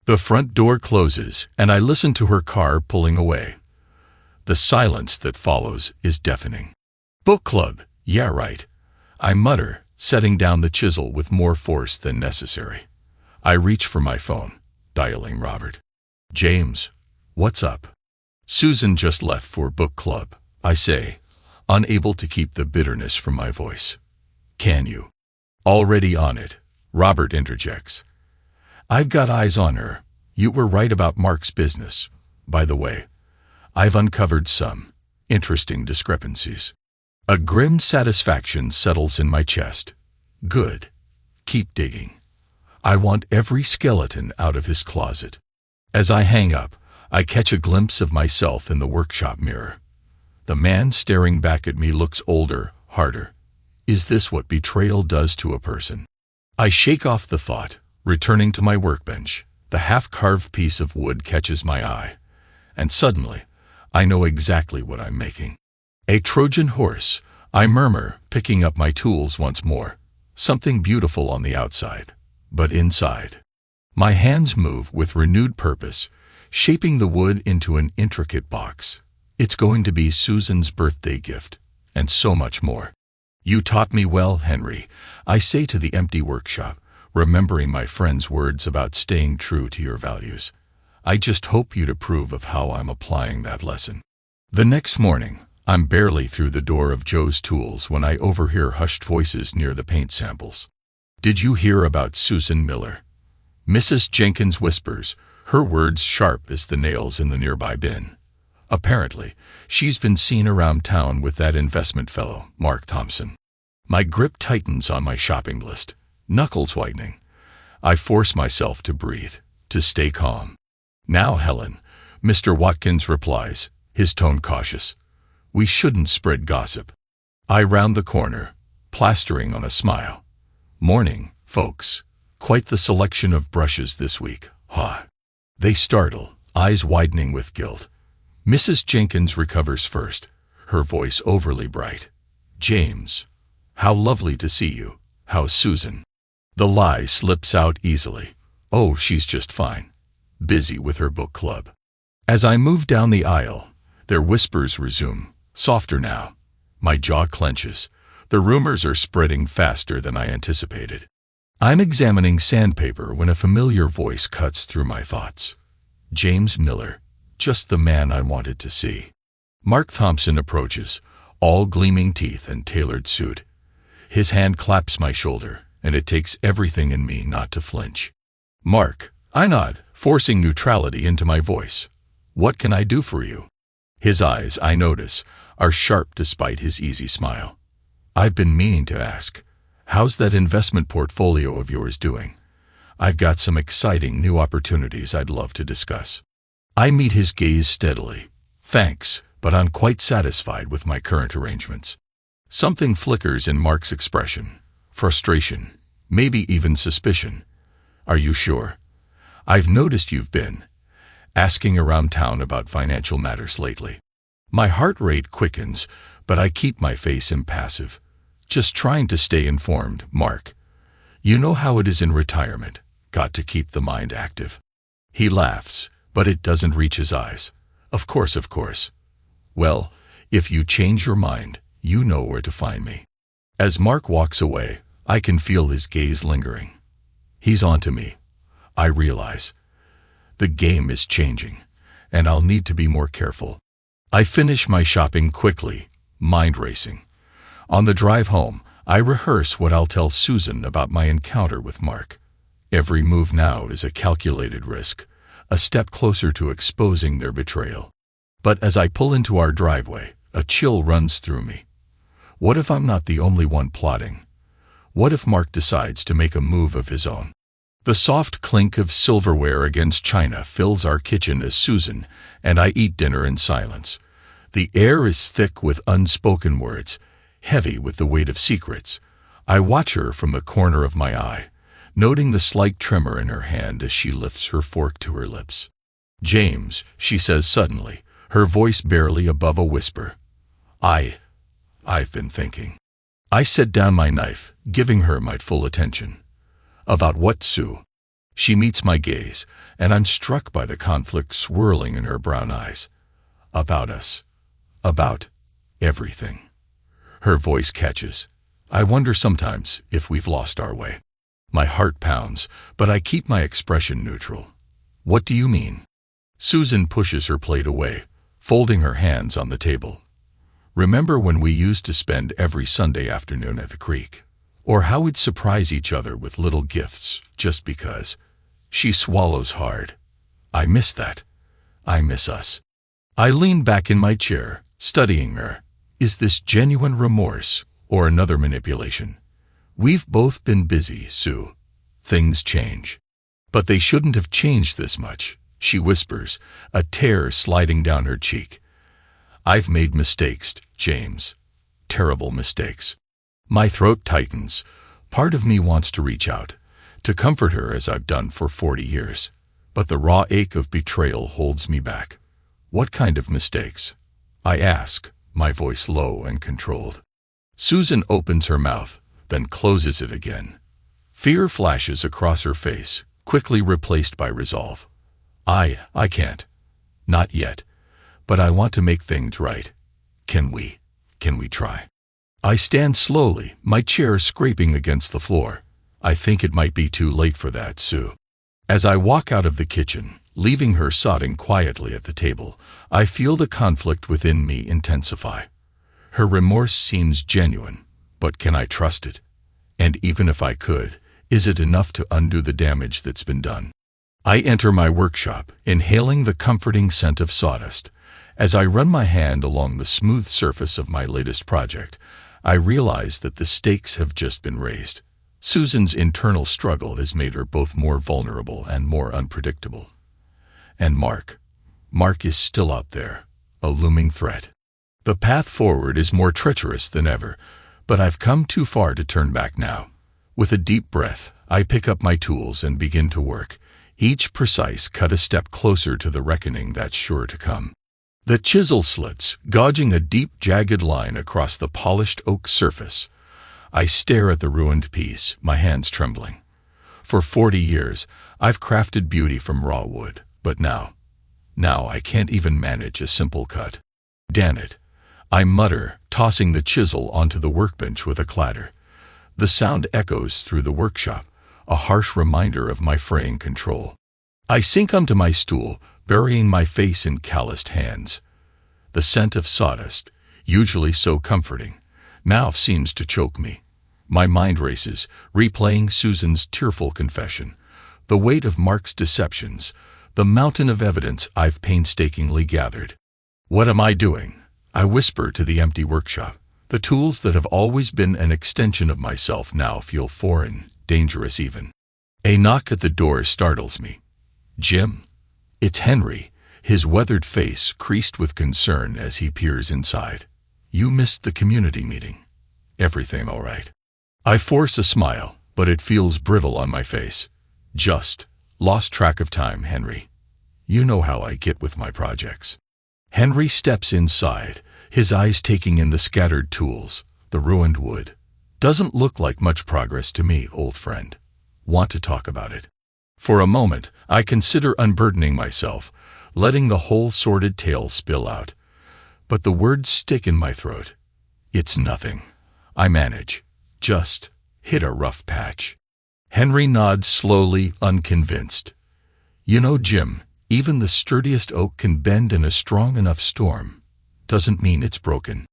The front door closes, and I listen to her car pulling away. The silence that follows is deafening. Book club, yeah right. I mutter, setting down the chisel with more force than necessary. I reach for my phone, dialing Robert. James, what's up? Susan just left for book club, I say, unable to keep the bitterness from my voice. Can you? Already on it, Robert interjects. I've got eyes on her. You were right about Mark's business. By the way, I've uncovered some interesting discrepancies. A grim satisfaction settles in my chest. Good. Keep digging. I want every skeleton out of his closet. As I hang up, I catch a glimpse of myself in the workshop mirror. The man staring back at me looks older, harder. Is this what betrayal does to a person? I shake off the thought, returning to my workbench. The half-carved piece of wood catches my eye, and suddenly, I know exactly what I'm making. A Trojan horse, I murmur, picking up my tools once more. Something beautiful on the outside, but inside. My hands move with renewed purpose, shaping the wood into an intricate box. It's going to be Susan's birthday gift, and so much more. You taught me well, Henry, I say to the empty workshop, remembering my friend's words about staying true to your values. I just hope you'd approve of how I'm applying that lesson. The next morning, I'm barely through the door of Joe's Tools when I overhear hushed voices near the paint samples. Did you hear about Susan Miller? Mrs. Jenkins whispers, her words sharp as the nails in the nearby bin. Apparently, she's been seen around town with that investment fellow, Mark Thompson. My grip tightens on my shopping list, knuckles whitening. I force myself to breathe, to stay calm. Now, Helen, Mr. Watkins replies, his tone cautious. We shouldn't spread gossip. I round the corner, plastering on a smile. Morning, folks. Quite the selection of brushes this week, huh? They startle, eyes widening with guilt. Mrs. Jenkins recovers first, her voice overly bright. James, how lovely to see you. How's Susan? The lie slips out easily. Oh, she's just fine. Busy with her book club. As I move down the aisle, their whispers resume, softer now. My jaw clenches. The rumors are spreading faster than I anticipated. I'm examining sandpaper when a familiar voice cuts through my thoughts. James Miller, just the man I wanted to see. Mark Thompson approaches, all gleaming teeth and tailored suit. His hand claps my shoulder, and it takes everything in me not to flinch. Mark, I nod, forcing neutrality into my voice. What can I do for you? His eyes, I notice, are sharp despite his easy smile. I've been meaning to ask, how's that investment portfolio of yours doing? I've got some exciting new opportunities I'd love to discuss. I meet his gaze steadily. Thanks, but I'm quite satisfied with my current arrangements. Something flickers in Mark's expression. Frustration, maybe even suspicion. Are you sure? I've noticed you've been asking around town about financial matters lately. My heart rate quickens, but I keep my face impassive. Just trying to stay informed, Mark. You know how it is in retirement. Got to keep the mind active. He laughs, but it doesn't reach his eyes. Of course, of course. Well, if you change your mind, you know where to find me. As Mark walks away, I can feel his gaze lingering. He's onto me. I realize. The game is changing, and I'll need to be more careful. I finish my shopping quickly, mind racing. On the drive home, I rehearse what I'll tell Susan about my encounter with Mark. Every move now is a calculated risk, a step closer to exposing their betrayal. But as I pull into our driveway, a chill runs through me. What if I'm not the only one plotting? What if Mark decides to make a move of his own? The soft clink of silverware against china fills our kitchen as Susan and I eat dinner in silence. The air is thick with unspoken words, heavy with the weight of secrets. I watch her from the corner of my eye, noting the slight tremor in her hand as she lifts her fork to her lips. "James," she says suddenly, her voice barely above a whisper. I've been thinking." I set down my knife, giving her my full attention. "About what, Sue?" She meets my gaze, and I'm struck by the conflict swirling in her brown eyes. "About us. About everything." Her voice catches. I wonder sometimes if we've lost our way. My heart pounds, but I keep my expression neutral. "What do you mean?" Susan pushes her plate away, folding her hands on the table. "Remember when we used to spend every Sunday afternoon at the creek? Or how we'd surprise each other with little gifts, just because?" She swallows hard. "I miss that. I miss us." I lean back in my chair, studying her. Is this genuine remorse or another manipulation? We've both been busy, Sue. Things change. "But they shouldn't have changed this much," she whispers, a tear sliding down her cheek. "I've made mistakes, James. Terrible mistakes." My throat tightens. Part of me wants to reach out, to comfort her as I've done for 40 years. But the raw ache of betrayal holds me back. "What kind of mistakes?" I ask, my voice low and controlled. Susan opens her mouth, then closes it again. Fear flashes across her face, quickly replaced by resolve. I can't. Not yet. But I want to make things right. Can we try?" I stand slowly, my chair scraping against the floor. "I think it might be too late for that, Sue." As I walk out of the kitchen, leaving her sobbing quietly at the table, I feel the conflict within me intensify. Her remorse seems genuine, but can I trust it? And even if I could, is it enough to undo the damage that's been done? I enter my workshop, inhaling the comforting scent of sawdust. As I run my hand along the smooth surface of my latest project, I realize that the stakes have just been raised. Susan's internal struggle has made her both more vulnerable and more unpredictable. And Mark is still out there, a looming threat. The path forward is more treacherous than ever, but I've come too far to turn back now. With a deep breath, I pick up my tools and begin to work, each precise cut a step closer to the reckoning that's sure to come. The chisel slits, gouging a deep, jagged line across the polished oak surface. I stare at the ruined piece, my hands trembling. For 40 years, I've crafted beauty from raw wood, but now I can't even manage a simple cut. "Damn it," I mutter, tossing the chisel onto the workbench with a clatter. The sound echoes through the workshop, a harsh reminder of my fraying control. I sink onto my stool, burying my face in calloused hands. The scent of sawdust, usually so comforting, now seems to choke me. My mind races, replaying Susan's tearful confession, the weight of Mark's deceptions, the mountain of evidence I've painstakingly gathered. "What am I doing?" I whisper to the empty workshop. The tools that have always been an extension of myself now feel foreign, dangerous even. A knock at the door startles me. "Jim?" It's Henry, his weathered face creased with concern as he peers inside. "You missed the community meeting. Everything all right?" I force a smile, but it feels brittle on my face. "Just lost track of time, Henry. You know how I get with my projects." Henry steps inside, his eyes taking in the scattered tools, the ruined wood. "Doesn't look like much progress to me, old friend. Want to talk about it?" For a moment, I consider unburdening myself, letting the whole sordid tale spill out. But the words stick in my throat. "It's nothing. I manage. Just hit a rough patch." Henry nods slowly, unconvinced. "You know, Jim, even the sturdiest oak can bend in a strong enough storm. Doesn't mean it's broken."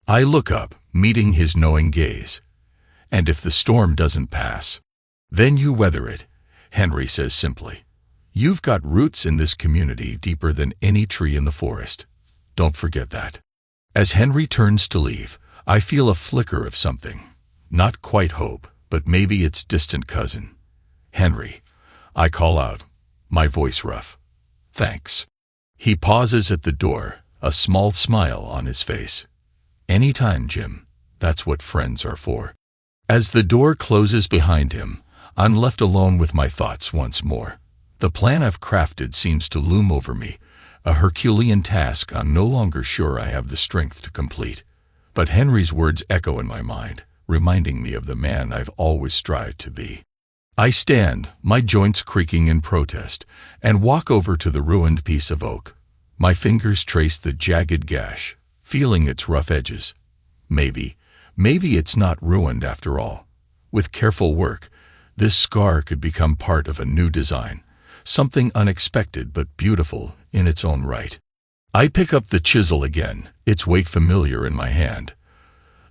I look up, meeting his knowing gaze. "And if the storm doesn't pass, then you weather it," Henry says simply. "You've got roots in this community deeper than any tree in the forest. Don't forget that." As Henry turns to leave, I feel a flicker of something. Not quite hope, but maybe its distant cousin. "Henry, I call out, my voice rough. Thanks. He pauses at the door, a small smile on his face. Anytime, Jim. That's what friends are for. As the door closes behind him, I'm left alone with my thoughts once more. The plan I've crafted seems to loom over me, a Herculean task I'm no longer sure I have the strength to complete. But Henry's words echo in my mind, reminding me of the man I've always strived to be. I stand, my joints creaking in protest, and walk over to the ruined piece of oak. My fingers trace the jagged gash, feeling its rough edges. Maybe it's not ruined after all. With careful work, this scar could become part of a new design, something unexpected but beautiful in its own right. I pick up the chisel again, its weight familiar in my hand.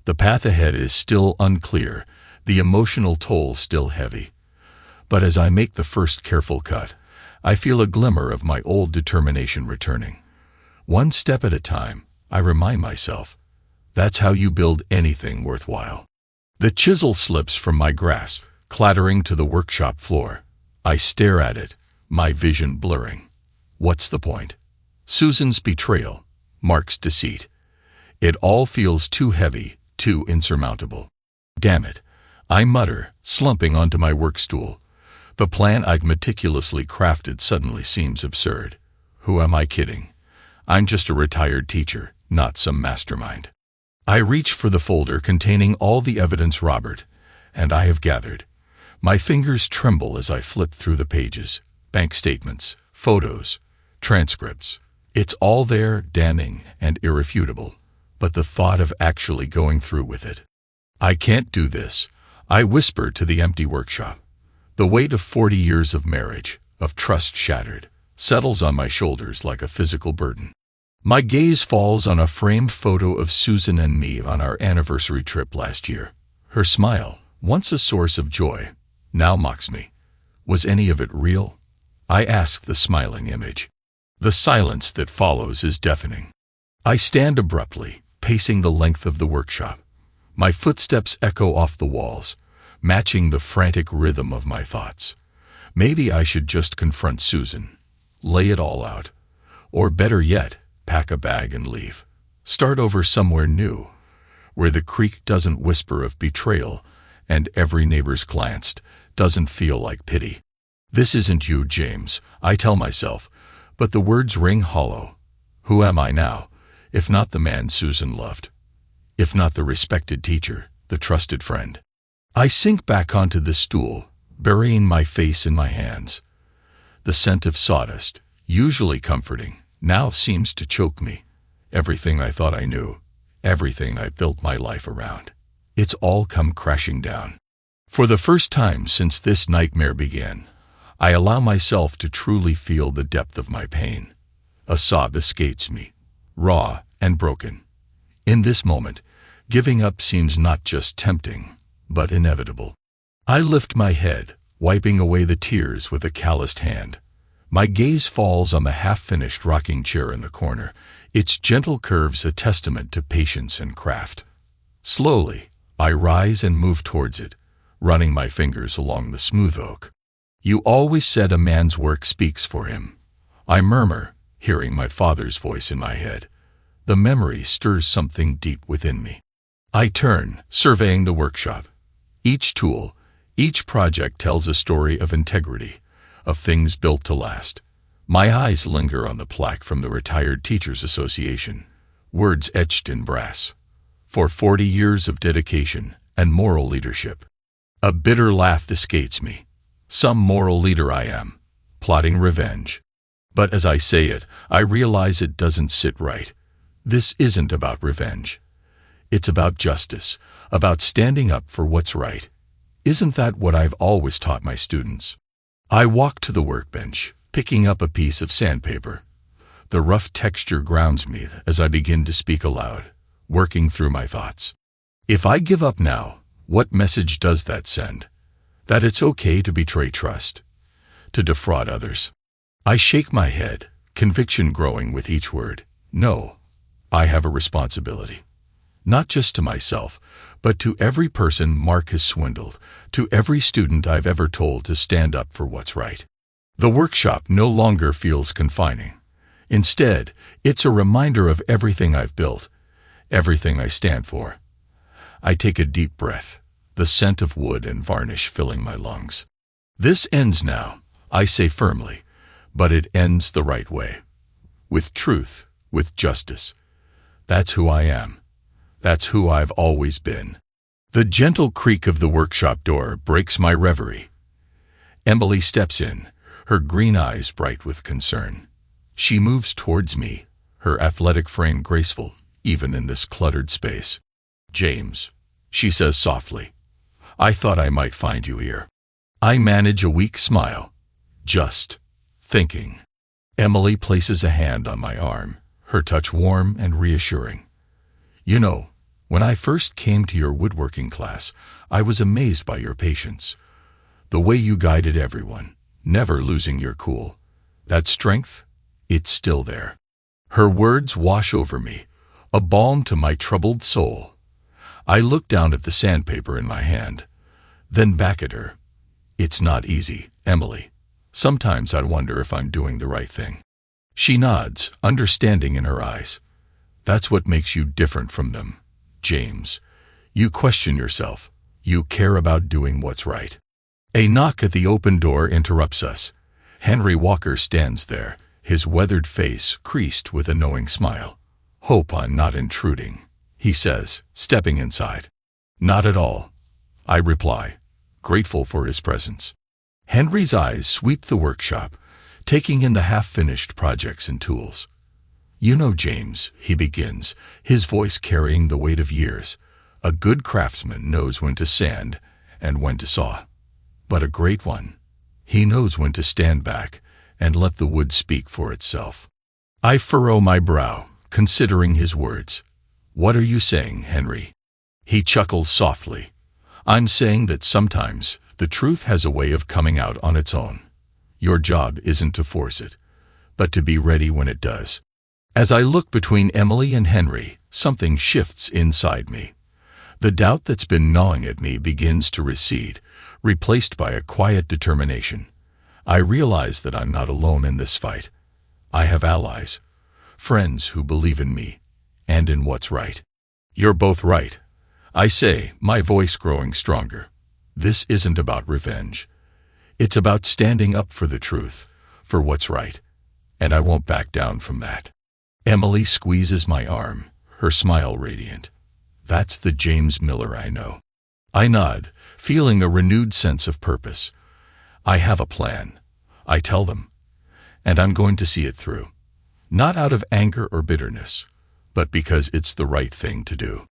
The path ahead is still unclear, the emotional toll still heavy. But as I make the first careful cut, I feel a glimmer of my old determination returning. One step at a time, I remind myself, that's how you build anything worthwhile. The chisel slips from my grasp, clattering to the workshop floor. I stare at it, my vision blurring. What's the point? Susan's betrayal, Mark's deceit. It all feels too heavy, too insurmountable. Damn it, I mutter, slumping onto my work stool. The plan I've meticulously crafted suddenly seems absurd. Who am I kidding? I'm just a retired teacher, not some mastermind. I reach for the folder containing all the evidence Robert and I have gathered. My fingers tremble as I flip through the pages. Bank statements, photos, transcripts. It's all there, damning and irrefutable. But the thought of actually going through with it. I can't do this, I whisper to the empty workshop. The weight of 40 years of marriage, of trust shattered, settles on my shoulders like a physical burden. My gaze falls on a framed photo of Susan and me on our anniversary trip last year. Her smile, once a source of joy, now mocks me. Was any of it real? I ask the smiling image. The silence that follows is deafening. I stand abruptly, pacing the length of the workshop. My footsteps echo off the walls, matching the frantic rhythm of my thoughts. Maybe I should just confront Susan, lay it all out. Or better yet, pack a bag and leave. Start over somewhere new, where the creak doesn't whisper of betrayal and every neighbor's glance doesn't feel like pity. This isn't you, James, I tell myself, but the words ring hollow. Who am I now, if not the man Susan loved? If not the respected teacher, the trusted friend? I sink back onto the stool, burying my face in my hands. The scent of sawdust, usually comforting, now seems to choke me. Everything I thought I knew, everything I built my life around, it's all come crashing down. For the first time since this nightmare began, I allow myself to truly feel the depth of my pain. A sob escapes me, raw and broken. In this moment, giving up seems not just tempting, but inevitable. I lift my head, wiping away the tears with a calloused hand. My gaze falls on the half-finished rocking chair in the corner, its gentle curves a testament to patience and craft. Slowly, I rise and move towards it, running my fingers along the smooth oak. You always said a man's work speaks for him. I murmur, hearing my father's voice in my head. The memory stirs something deep within me. I turn, surveying the workshop. Each tool, each project tells a story of integrity, of things built to last. My eyes linger on the plaque from the Retired Teachers Association, words etched in brass. For 40 years of dedication and moral leadership. A bitter laugh escapes me. Some moral leader I am, plotting revenge. But as I say it, I realize it doesn't sit right. This isn't about revenge. It's about justice, about standing up for what's right. Isn't that what I've always taught my students? I walk to the workbench, picking up a piece of sandpaper. The rough texture grounds me as I begin to speak aloud, working through my thoughts. If I give up now, what message does that send? That it's okay to betray trust, to defraud others. I shake my head, conviction growing with each word. No, I have a responsibility. Not just to myself, but to every person Mark has swindled, to every student I've ever told to stand up for what's right. The workshop no longer feels confining. Instead, it's a reminder of everything I've built, everything I stand for. I take a deep breath, the scent of wood and varnish filling my lungs. This ends now, I say firmly, but it ends the right way. With truth, with justice. That's who I am. That's who I've always been. The gentle creak of the workshop door breaks my reverie. Emily steps in, her green eyes bright with concern. She moves towards me, her athletic frame graceful, even in this cluttered space. "James," she says softly, "I thought I might find you here." I manage a weak smile. Just thinking. Emily places a hand on my arm, her touch warm and reassuring. "You know, when I first came to your woodworking class, I was amazed by your patience. The way you guided everyone, never losing your cool. That strength, it's still there." Her words wash over me, a balm to my troubled soul. I look down at the sandpaper in my hand, then back at her. "It's not easy, Emily. Sometimes I wonder if I'm doing the right thing." She nods, understanding in her eyes. "That's what makes you different from them, James. You question yourself. You care about doing what's right." A knock at the open door interrupts us. Henry Walker stands there, his weathered face creased with a knowing smile. "Hope I'm not intruding," he says, stepping inside. "Not at all," I reply, grateful for his presence. Henry's eyes sweep the workshop, taking in the half-finished projects and tools. "You know, James," he begins, his voice carrying the weight of years, "a good craftsman knows when to sand and when to saw. But a great one, he knows when to stand back and let the wood speak for itself." I furrow my brow, considering his words. "What are you saying, Henry?" He chuckles softly. "I'm saying that sometimes the truth has a way of coming out on its own. Your job isn't to force it, but to be ready when it does." As I look between Emily and Henry, something shifts inside me. The doubt that's been gnawing at me begins to recede, replaced by a quiet determination. I realize that I'm not alone in this fight. I have allies, friends who believe in me, and in what's right. "You're both right," I say, my voice growing stronger. "This isn't about revenge. It's about standing up for the truth, for what's right, and I won't back down from that." Emily squeezes my arm, her smile radiant. "That's the James Miller I know." I nod, feeling a renewed sense of purpose. "I have a plan," I tell them, "and I'm going to see it through. Not out of anger or bitterness, but because it's the right thing to do."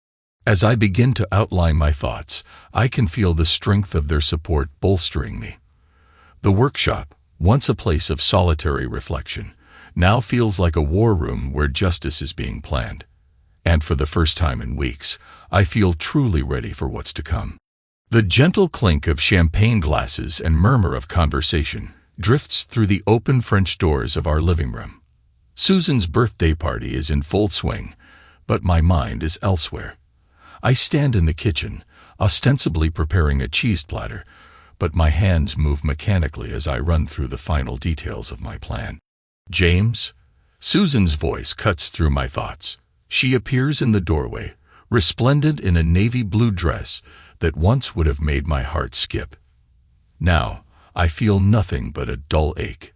As I begin to outline my thoughts, I can feel the strength of their support bolstering me. The workshop, once a place of solitary reflection, now feels like a war room where justice is being planned. And for the first time in weeks, I feel truly ready for what's to come. The gentle clink of champagne glasses and murmur of conversation drifts through the open French doors of our living room. Susan's birthday party is in full swing, but my mind is elsewhere. I stand in the kitchen, ostensibly preparing a cheese platter, but my hands move mechanically as I run through the final details of my plan. "James?" Susan's voice cuts through my thoughts. She appears in the doorway, resplendent in a navy blue dress that once would have made my heart skip. Now, I feel nothing but a dull ache.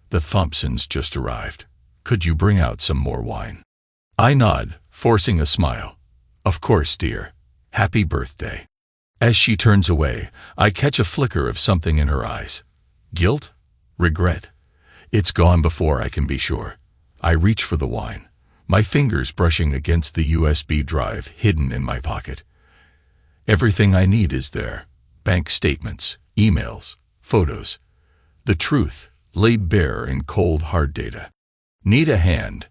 "The Thompsons just arrived. Could you bring out some more wine?" I nod, forcing a smile. "Of course, dear. Happy birthday." As she turns away, I catch a flicker of something in her eyes. Guilt? Regret? It's gone before I can be sure. I reach for the wine, my fingers brushing against the USB drive hidden in my pocket. Everything I need is there. Bank statements, emails, photos. The truth, laid bare in cold, hard data. "Need a hand?"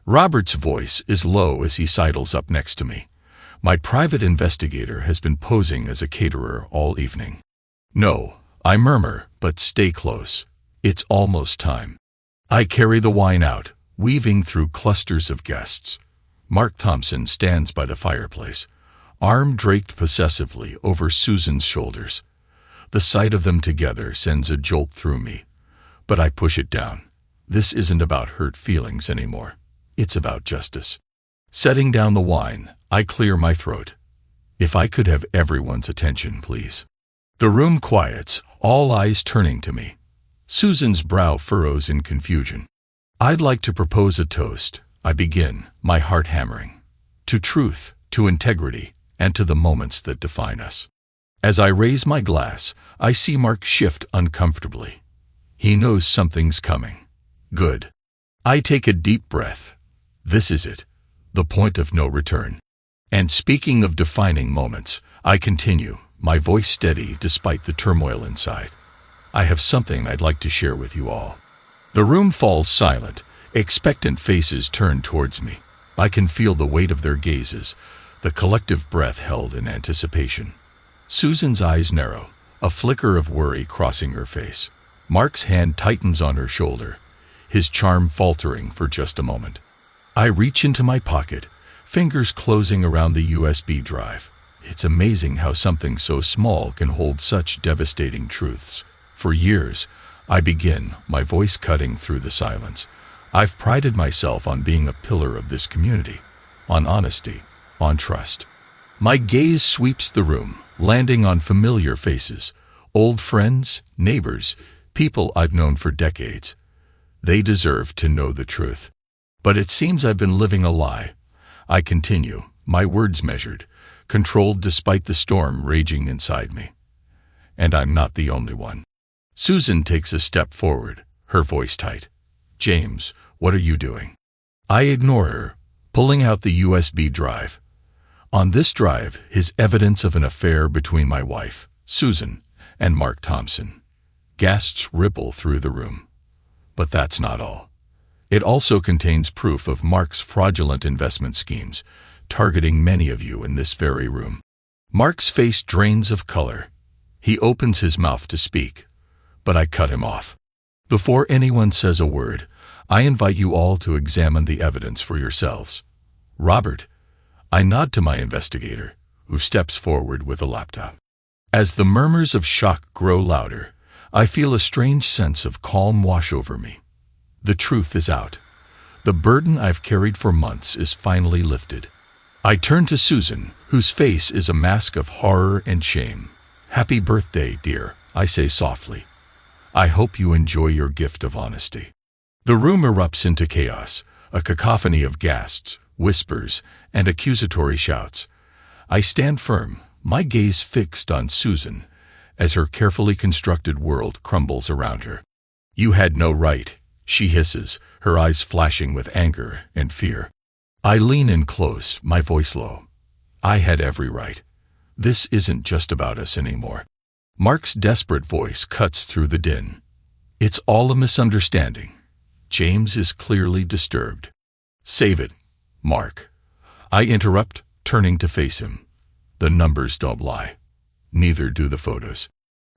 Robert's voice is low as he sidles up next to me. My private investigator has been posing as a caterer all evening. "No," I murmur, but stay close. It's almost time. I carry the wine out, weaving through clusters of guests. Mark Thompson stands by the fireplace, arm draped possessively over Susan's shoulders. The sight of them together sends a jolt through me. but I push it down. This isn't about hurt feelings anymore. It's about justice. Setting down the wine, I clear my throat. If I could have everyone's attention, please. The room quiets, all eyes turning to me. Susan's brow furrows in confusion. I'd like to propose a toast. I begin, my heart hammering. To truth, to integrity, and to the moments that define us. As I raise my glass, I see Mark shift uncomfortably. He knows something's coming. Good. I take a deep breath. This is it. The point of no return. And speaking of defining moments, I continue, my voice steady despite the turmoil inside. I have something I'd like to share with you all. The room falls silent. Expectant faces turn towards me. I can feel the weight of their gazes, the collective breath held in anticipation. Susan's eyes narrow, a flicker of worry crossing her face. Mark's hand tightens on her shoulder, his charm faltering for just a moment. I reach into my pocket, fingers closing around the USB drive. It's amazing how something so small can hold such devastating truths. For years, I begin, my voice cutting through the silence. I've prided myself on being a pillar of this community, on honesty, on trust. My gaze sweeps the room, landing on familiar faces, old friends, neighbors, people I've known for decades. They deserve to know the truth. But it seems I've been living a lie. I continue, my words measured, controlled despite the storm raging inside me. And I'm not the only one. Susan takes a step forward, her voice tight. James, what are you doing? I ignore her, pulling out the USB drive. On this drive is evidence of an affair between my wife, Susan, and Mark Thompson. Gasps ripple through the room. But that's not all. It also contains proof of Mark's fraudulent investment schemes, targeting many of you in this very room. Mark's face drains of color. He opens his mouth to speak, but I cut him off. Before anyone says a word, I invite you all to examine the evidence for yourselves. Robert, I nod to my investigator, who steps forward with a laptop. As the murmurs of shock grow louder, I feel a strange sense of calm wash over me. The truth is out. The burden I've carried for months is finally lifted. I turn to Susan, whose face is a mask of horror and shame. Happy birthday, dear, I say softly. I hope you enjoy your gift of honesty. The room erupts into chaos, a cacophony of gasps, whispers, and accusatory shouts. I stand firm, my gaze fixed on Susan, as her carefully constructed world crumbles around her. You had no right, she hisses, her eyes flashing with anger and fear. I lean in close, my voice low. I had every right. This isn't just about us anymore. Mark's desperate voice cuts through the din. It's all a misunderstanding. James is clearly disturbed. Save it, Mark. I interrupt, turning to face him. The numbers don't lie. Neither do the photos.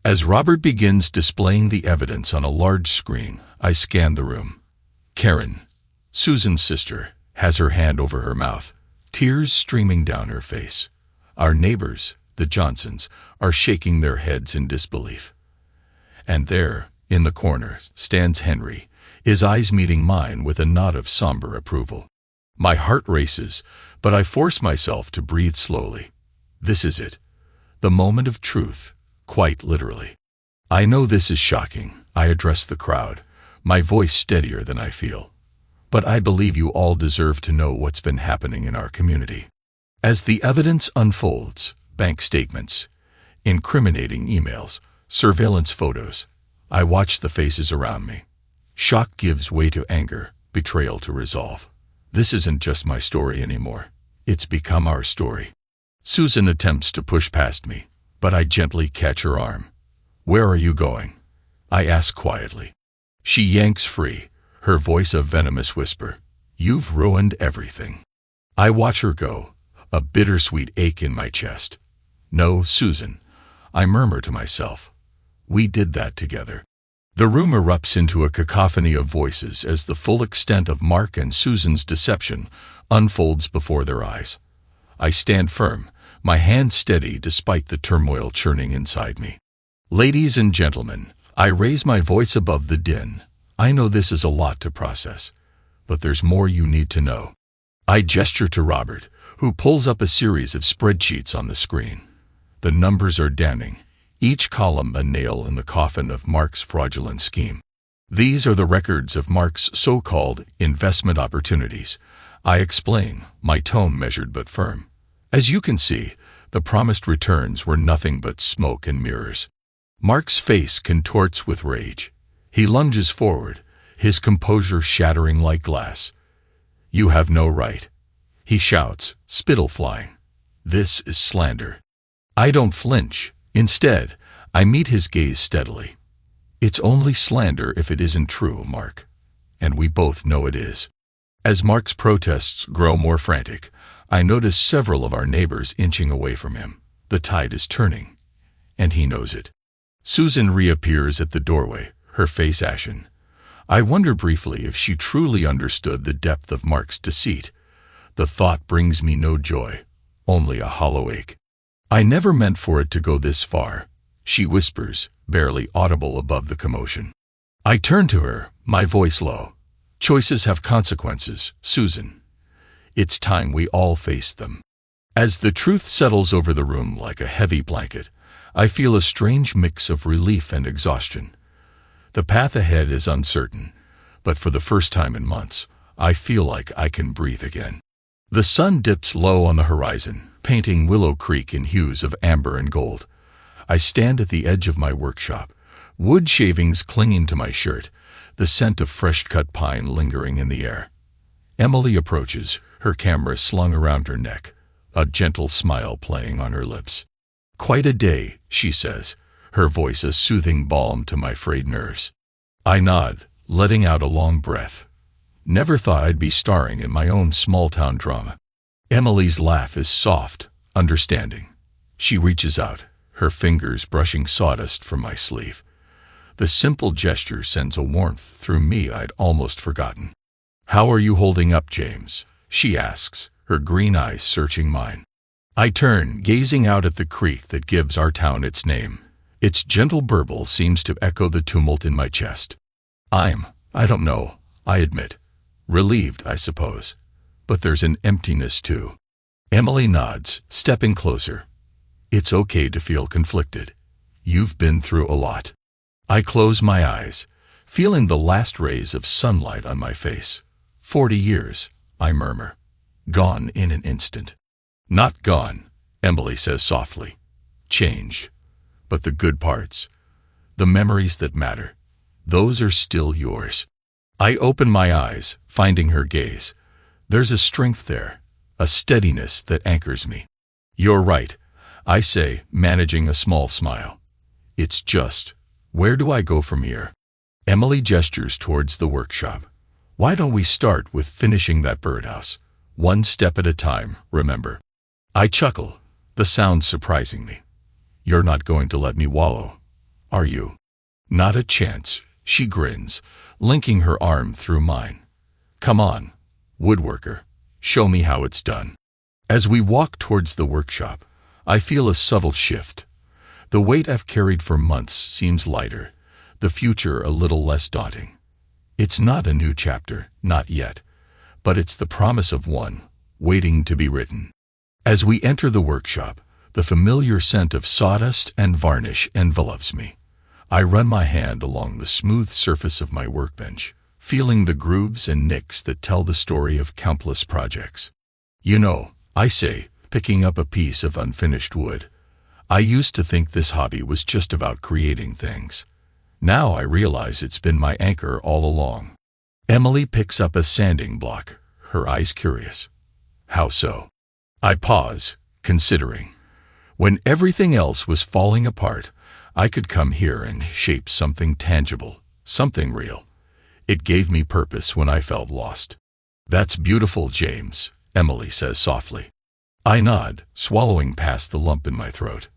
As Robert begins displaying the evidence on a large screen, I scan the room. Karen, Susan's sister, has her hand over her mouth, tears streaming down her face. Our neighbors, the Johnsons, are shaking their heads in disbelief. And there, in the corner, stands Henry, his eyes meeting mine with a nod of somber approval. My heart races, but I force myself to breathe slowly. This is it. The moment of truth, quite literally. I know this is shocking. I address the crowd, my voice steadier than I feel. But I believe you all deserve to know what's been happening in our community. As the evidence unfolds, bank statements, incriminating emails, surveillance photos, I watch the faces around me. Shock gives way to anger, betrayal to resolve. This isn't just my story anymore. It's become our story. Susan attempts to push past me, but I gently catch her arm. Where are you going? I ask quietly. She yanks free, her voice a venomous whisper. You've ruined everything. I watch her go, a bittersweet ache in my chest. No, Susan, I murmur to myself. We did that together. The room erupts into a cacophony of voices as the full extent of Mark and Susan's deception unfolds before their eyes. I stand firm, my hand steady despite the turmoil churning inside me. Ladies and gentlemen, I raise my voice above the din. I know this is a lot to process, but there's more you need to know. I gesture to Robert, who pulls up a series of spreadsheets on the screen. The numbers are damning, each column a nail in the coffin of Mark's fraudulent scheme. These are the records of Mark's so-called investment opportunities. I explain, my tone measured but firm. As you can see, the promised returns were nothing but smoke and mirrors. Mark's face contorts with rage. He lunges forward, his composure shattering like glass. "You have no right," he shouts, spittle flying. "This is slander." I don't flinch. Instead, I meet his gaze steadily. "It's only slander if it isn't true, Mark. And we both know it is." As Mark's protests grow more frantic, I notice several of our neighbors inching away from him. The tide is turning, and he knows it. Susan reappears at the doorway, her face ashen. I wonder briefly if she truly understood the depth of Mark's deceit. The thought brings me no joy, only a hollow ache. "I never meant for it to go this far," she whispers, barely audible above the commotion. I turn to her, my voice low. "Choices have consequences, Susan. It's time we all faced them." As the truth settles over the room like a heavy blanket, I feel a strange mix of relief and exhaustion. The path ahead is uncertain, but for the first time in months, I feel like I can breathe again. The sun dips low on the horizon, painting Willow Creek in hues of amber and gold. I stand at the edge of my workshop, wood shavings clinging to my shirt, the scent of fresh-cut pine lingering in the air. Emily approaches, her camera slung around her neck, a gentle smile playing on her lips. "Quite a day," she says, her voice a soothing balm to my frayed nerves. I nod, letting out a long breath. Never thought I'd be starring in my own small-town drama. Emily's laugh is soft, understanding. She reaches out, her fingers brushing sawdust from my sleeve. The simple gesture sends a warmth through me I'd almost forgotten. "How are you holding up, James?" she asks, her green eyes searching mine. I turn, gazing out at the creek that gives our town its name. Its gentle burble seems to echo the tumult in my chest. I don't know, I admit. Relieved, I suppose. But there's an emptiness too. Emily nods, stepping closer. "It's okay to feel conflicted. You've been through a lot." I close my eyes, feeling the last rays of sunlight on my face. 40 years, I murmur. Gone in an instant. "Not gone," Emily says softly. "Changed. But the good parts, the memories that matter, those are still yours." I open my eyes, finding her gaze. There's a strength there, a steadiness that anchors me. "You're right," I say, managing a small smile. "It's just, where do I go from here?" Emily gestures towards the workshop. "Why don't we start with finishing that birdhouse? One step at a time, remember." I chuckle, the sound surprising me. "You're not going to let me wallow, are you?" "Not a chance," she grins, linking her arm through mine. "Come on, woodworker, show me how it's done." As we walk towards the workshop, I feel a subtle shift. The weight I've carried for months seems lighter, the future a little less daunting. It's not a new chapter, not yet, but it's the promise of one, waiting to be written. As we enter the workshop, the familiar scent of sawdust and varnish envelops me. I run my hand along the smooth surface of my workbench, feeling the grooves and nicks that tell the story of countless projects. "You know," I say, picking up a piece of unfinished wood, "I used to think this hobby was just about creating things. Now I realize it's been my anchor all along." Emily picks up a sanding block, her eyes curious. "How so?" I pause, considering. When everything else was falling apart, I could come here and shape something tangible, something real. It gave me purpose when I felt lost. "That's beautiful, James," Emily says softly. I nod, swallowing past the lump in my throat.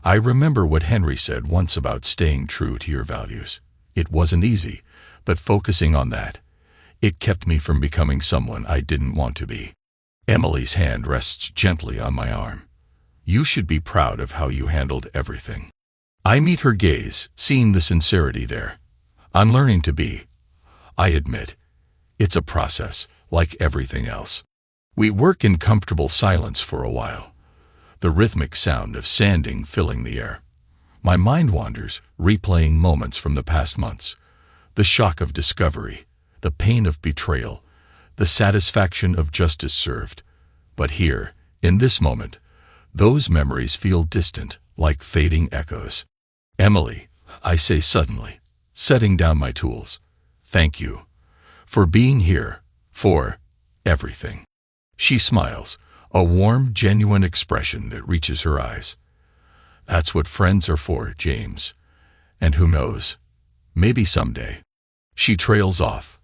I remember what Henry said once about staying true to your values. It wasn't easy, but focusing on that, it kept me from becoming someone I didn't want to be. Emily's hand rests gently on my arm. "You should be proud of how you handled everything." I meet her gaze, seeing the sincerity there. I'm learning to be. I admit, it's a process, like everything else. We work in comfortable silence for a while, the rhythmic sound of sanding filling the air. My mind wanders, replaying moments from the past months. The shock of discovery, the pain of betrayal, the satisfaction of justice served. But here, in this moment, those memories feel distant, like fading echoes. Emily, I say suddenly, setting down my tools. Thank you. For being here. For everything. She smiles, a warm, genuine expression that reaches her eyes. That's what friends are for, James. And who knows? Maybe someday. She trails off.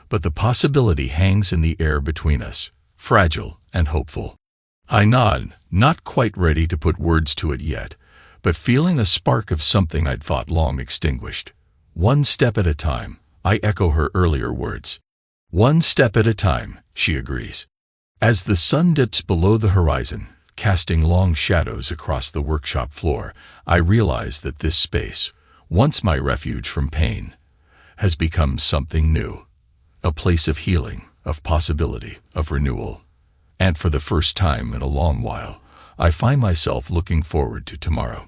But the possibility hangs in the air between us, fragile and hopeful. I nod, not quite ready to put words to it yet, but feeling a spark of something I'd thought long extinguished. One step at a time, I echo her earlier words. One step at a time, she agrees. As the sun dips below the horizon, casting long shadows across the workshop floor, I realize that this space, once my refuge from pain, has become something new. A place of healing, of possibility, of renewal. And for the first time in a long while, I find myself looking forward to tomorrow.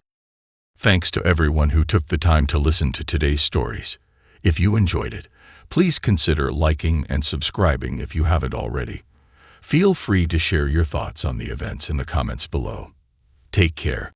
Thanks to everyone who took the time to listen to today's stories. If you enjoyed it, please consider liking and subscribing if you haven't already. Feel free to share your thoughts on the events in the comments below. Take care.